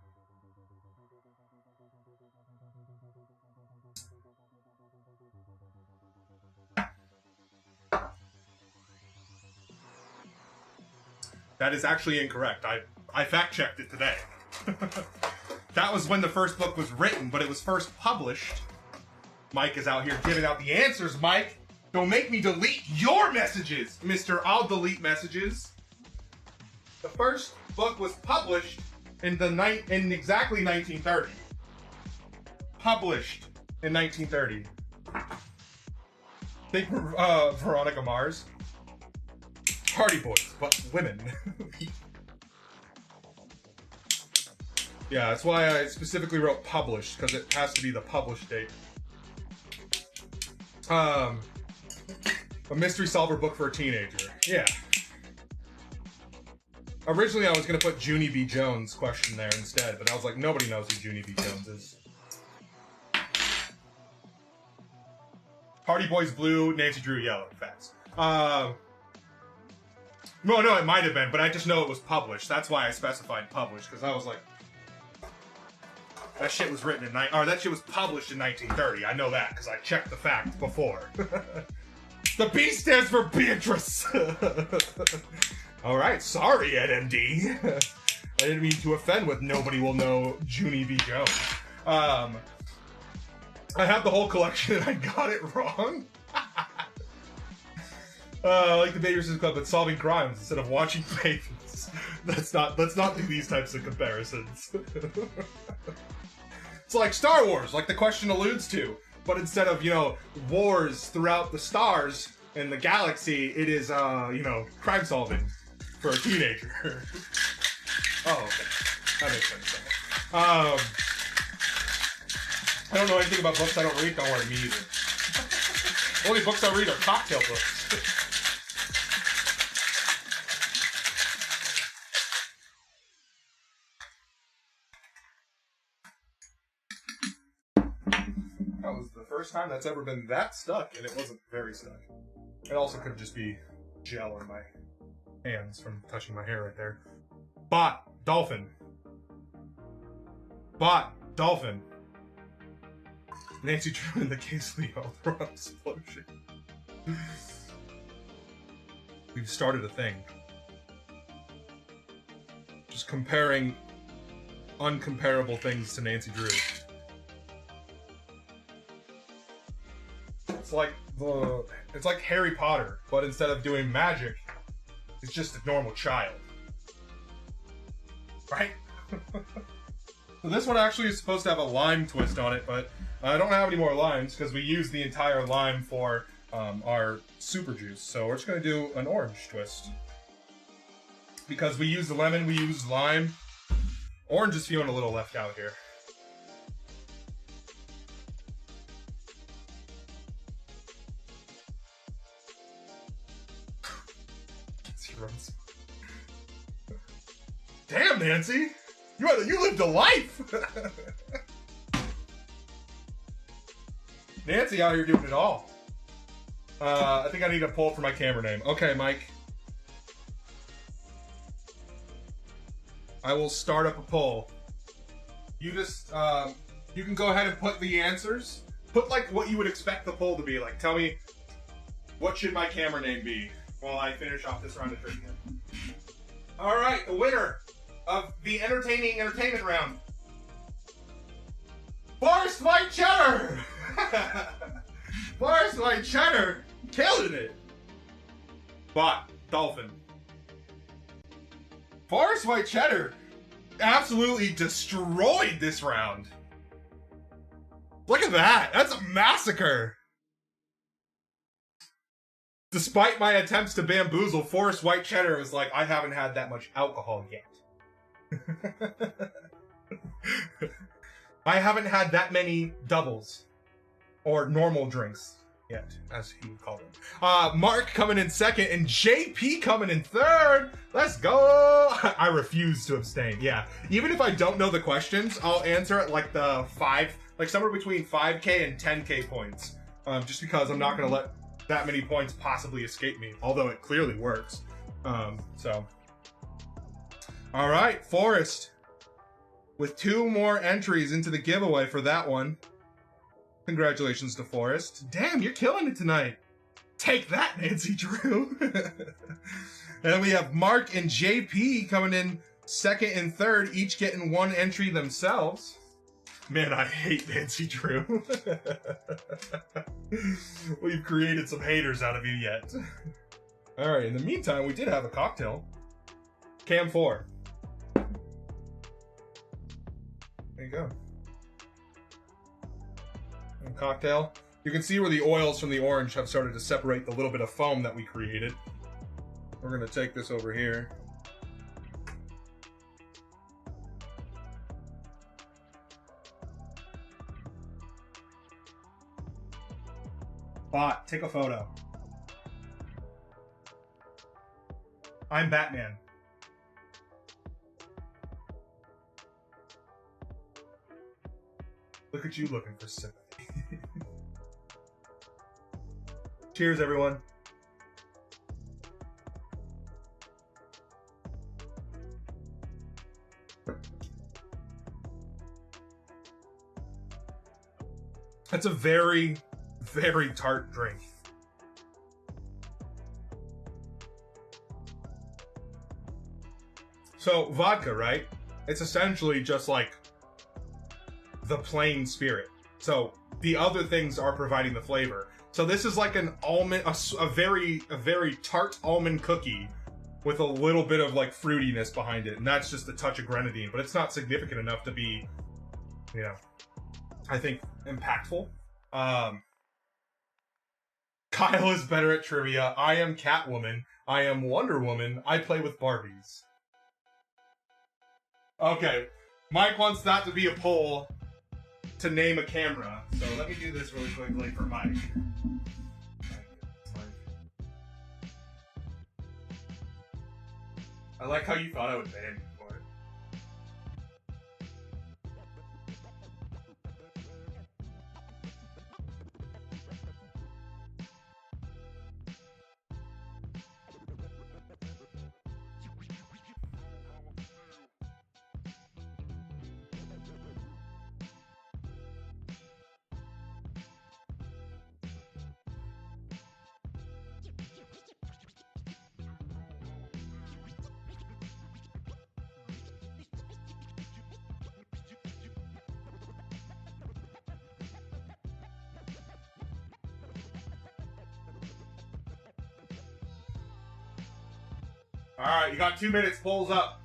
That is actually incorrect. I fact-checked it today. That was when the first book was written, but it was first published. Mike is out here giving out the answers, Mike. Don't make me delete your messages, Mr. I'll delete messages. The first book was published in exactly 1930. Published in 1930. Think Veronica Mars. Party Boys, but women. Yeah, that's why I specifically wrote published, because it has to be the published date. A mystery solver book for a teenager. Yeah. Originally, I was going to put Junie B. Jones question there instead, but I was like, nobody knows who Junie B. Jones is. Party Boys blue, Nancy Drew yellow. Facts. No, it might have been, but I just know it was published. That's why I specified published, because I was like, that shit was written in that shit was published in 1930. I know that because I checked the fact before. The B stands for Beatrice. All right, sorry, Ed MD. I didn't mean to offend with nobody will know Junie B. Jones. I have the whole collection and I got it wrong. Like the Babysitters Club, but solving crimes instead of watching babies. Let's not do these types of comparisons. It's like Star Wars, like the question alludes to, but instead of, wars throughout the stars and the galaxy, it is, crime solving for a teenager. Oh, okay. That makes sense. I don't know anything about books I don't read. Don't worry, me either. The only books I read are cocktail books. That was the first time that's ever been that stuck, and it wasn't very stuck. It also could just be gel in my hands from touching my hair right there. Bot dolphin. Nancy Drew in the case Leo explosion. We've started a thing. Just comparing uncomparable things to Nancy Drew. It's like Harry Potter, but instead of doing magic, it's just a normal child. Right? So this one actually is supposed to have a lime twist on it, but I don't have any more limes because we used the entire lime for our super juice. So we're just going to do an orange twist. Because we used the lemon, we used lime. Orange is feeling a little left out here. Damn, Nancy! You lived a life! Nancy out here doing it all. I think I need a poll for my camera name. Okay, Mike. I will start up a poll. You just, you can go ahead and put the answers. Put, like, what you would expect the poll to be. Like, tell me, what should my camera name be while I finish off this round of trivia. Alright, the winner of the entertainment round. Forrest White Cheddar! Forrest White Cheddar! Killing it! Bot Dolphin. Forrest White Cheddar absolutely destroyed this round. Look at that! That's a massacre! Despite my attempts to bamboozle, Forrest White Cheddar was like, I haven't had that much alcohol yet. I haven't had that many doubles. Or normal drinks yet, as he would call them. Mark coming in second, and JP coming in third. Let's go! I refuse to abstain, yeah. Even if I don't know the questions, I'll answer at like the somewhere between 5K and 10K points. just because I'm not going to let that many points possibly escape me, although it clearly works. So, all right, Forrest, with 2 more entries into the giveaway for that one. Congratulations to Forrest. Damn, you're killing it tonight. Take that, Nancy Drew. And we have Mark and JP coming in second and third, each getting 1 entry themselves. Man, I hate Nancy Drew. We've created some haters out of you yet. Alright, in the meantime, we did have a cocktail. Cam 4. There you go. And cocktail. You can see where the oils from the orange have started to separate the little bit of foam that we created. We're going to take this over here. Bot, take a photo. I'm Batman. Look at you looking for sympathy. Cheers, everyone. That's a very, very tart drink. So, vodka, right? It's essentially just like the plain spirit. So, the other things are providing the flavor. So this is like an almond, a very tart almond cookie with a little bit of like fruitiness behind it. And that's just a touch of grenadine, but it's not significant enough to be, you know, I think impactful. Kyle is better at trivia. I am Catwoman. I am Wonder Woman. I play with Barbies. Okay, Mike wants that to be a poll to name a camera. So let me do this really quickly for Mike. I like how you thought I would ban you for it. Alright, you got 2 minutes, polls up.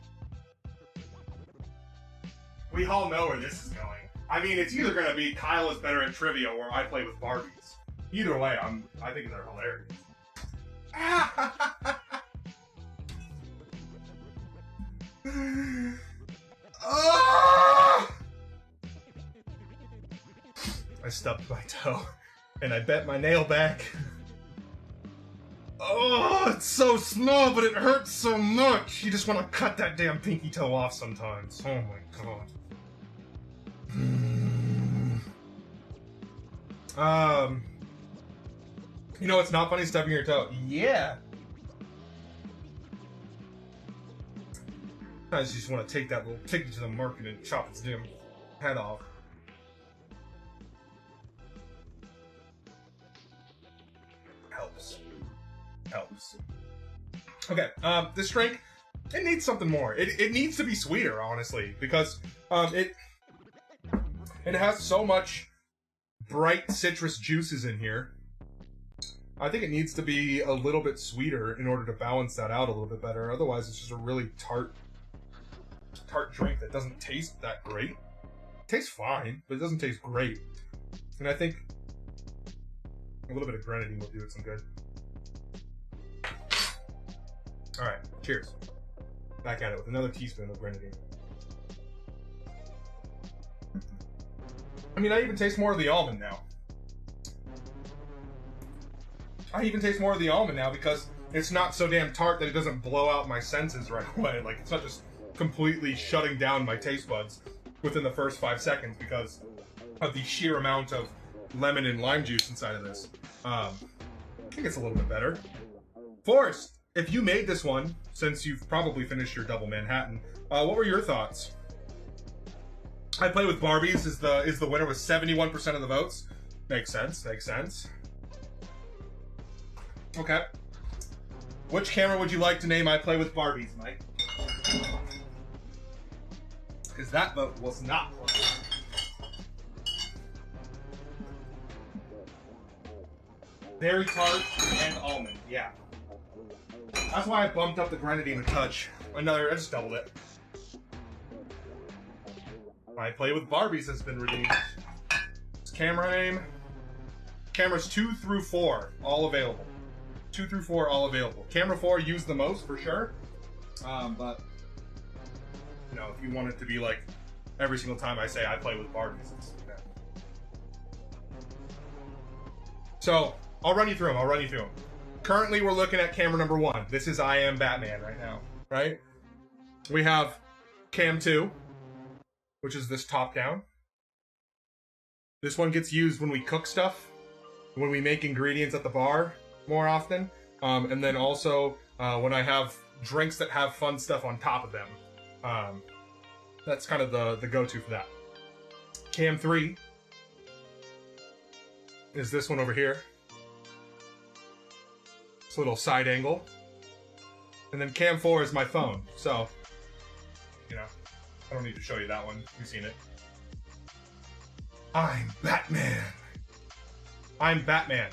We all know where this is going. I mean, it's either gonna be Kyle is better at trivia or I play with Barbies. Either way, I think they're hilarious. I stubbed my toe, and I bent my nail back. Oh, it's so small, but it hurts so much. You just want to cut that damn pinky toe off sometimes. Oh my god. You know, it's not funny stubbing your toe. Yeah. Sometimes you just want to take that little piggy to the market and chop its damn head off. Helps. Okay, this drink, it needs something more. It needs to be sweeter, honestly, because it has so much bright citrus juices in here. I think it needs to be a little bit sweeter in order to balance that out a little bit better. Otherwise, it's just a really tart drink that doesn't taste that great. It tastes fine, but it doesn't taste great. And I think a little bit of grenadine will do it some good. Alright, cheers. Back at it with another teaspoon of grenadine. I mean, I even taste more of the almond now. Because it's not so damn tart that it doesn't blow out my senses right away. Like, it's not just completely shutting down my taste buds within the first 5 seconds because of the sheer amount of lemon and lime juice inside of this. I think it's a little bit better. Forrest, if you made this one, since you've probably finished your double Manhattan, what were your thoughts? I Play with Barbies is the winner with 71% of the votes. Makes sense, makes sense. Okay. Which camera would you like to name I Play with Barbies, Mike? Because that vote was not close. Berry tart and almond, yeah. That's why I bumped up the grenadine a touch. I just doubled it. I Play with Barbies has been redeemed. It's camera name. Cameras 2 through 4, all available. 2 through 4, all available. Camera 4 used the most, for sure. But, you know, if you want it to be like every single time I say I Play with Barbies, it's, yeah. So, I'll run you through them. Currently, we're looking at camera number 1. This is I Am Batman right now, right? We have cam 2, which is this top down. This one gets used when we cook stuff, when we make ingredients at the bar more often, and then also when I have drinks that have fun stuff on top of them. That's kind of the go-to for that. Cam 3 is this one over here. It's a little side angle. And then cam 4 is my phone, so, you know, I don't need to show you that one. You've seen it. I'm Batman. I'm Batman.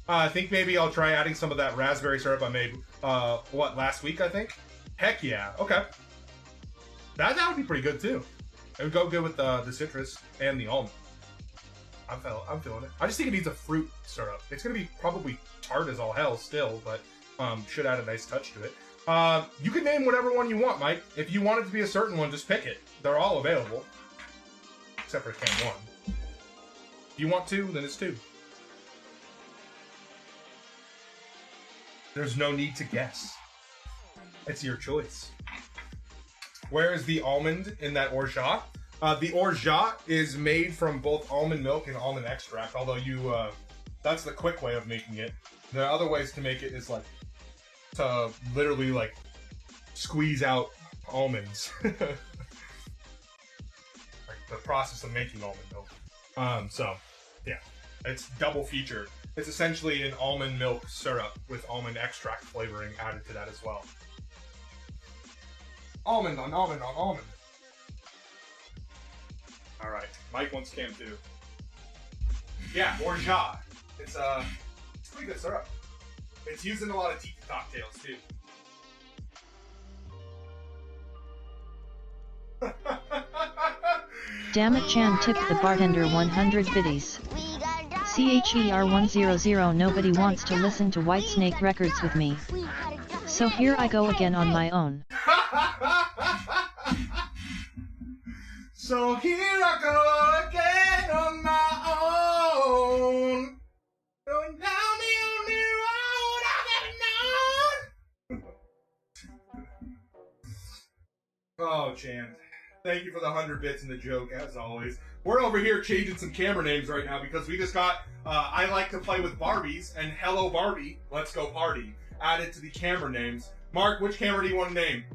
I think maybe I'll try adding some of that raspberry syrup I made, last week, I think? Heck yeah. Okay. That would be pretty good, too. It would go good with the citrus and the almond. I'm feeling it. I just think it needs a fruit syrup. It's going to be probably tart as all hell still, but should add a nice touch to it. You can name whatever one you want, Mike. If you want it to be a certain one, just pick it. They're all available. Except for cam 1. If you want 2, then it's 2. There's no need to guess. It's your choice. Where is the almond in that orgeat? The orgeat is made from both almond milk and almond extract, although that's the quick way of making it. The other ways to make it is like to literally like squeeze out almonds. Like the process of making almond milk. So yeah, it's double featured. It's essentially an almond milk syrup with almond extract flavoring added to that as well. Almond on almond on almond. Alright, Mike wants cam 2. Yeah, orgeat. It's pretty good syrup. It's used in a lot of tiki cocktails too. Dammit Chan tipped the bartender 100 biddies. CHER100 Nobody wants to listen to Whitesnake Records with me. So here I go again on my own. So here I go again on my own. Going down the only road I've ever known. Oh, Chan. Thank you for the 100 bits and the joke, as always. We're over here changing some camera names right now because we just got I Like to Play with Barbies and Hello Barbie, Let's Go Party added to the camera names. Mark, which camera do you want to name?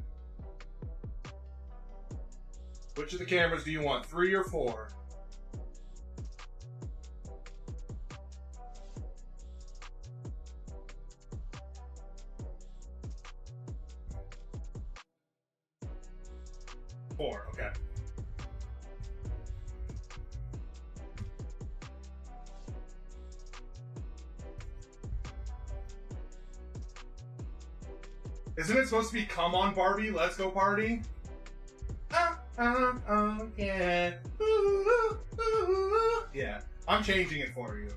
Which of the cameras do you want, 3 or 4? Four, okay. Isn't it supposed to be Come On Barbie, Let's Go Party? Yeah. Ooh, ooh, ooh. Yeah, I'm changing it for you.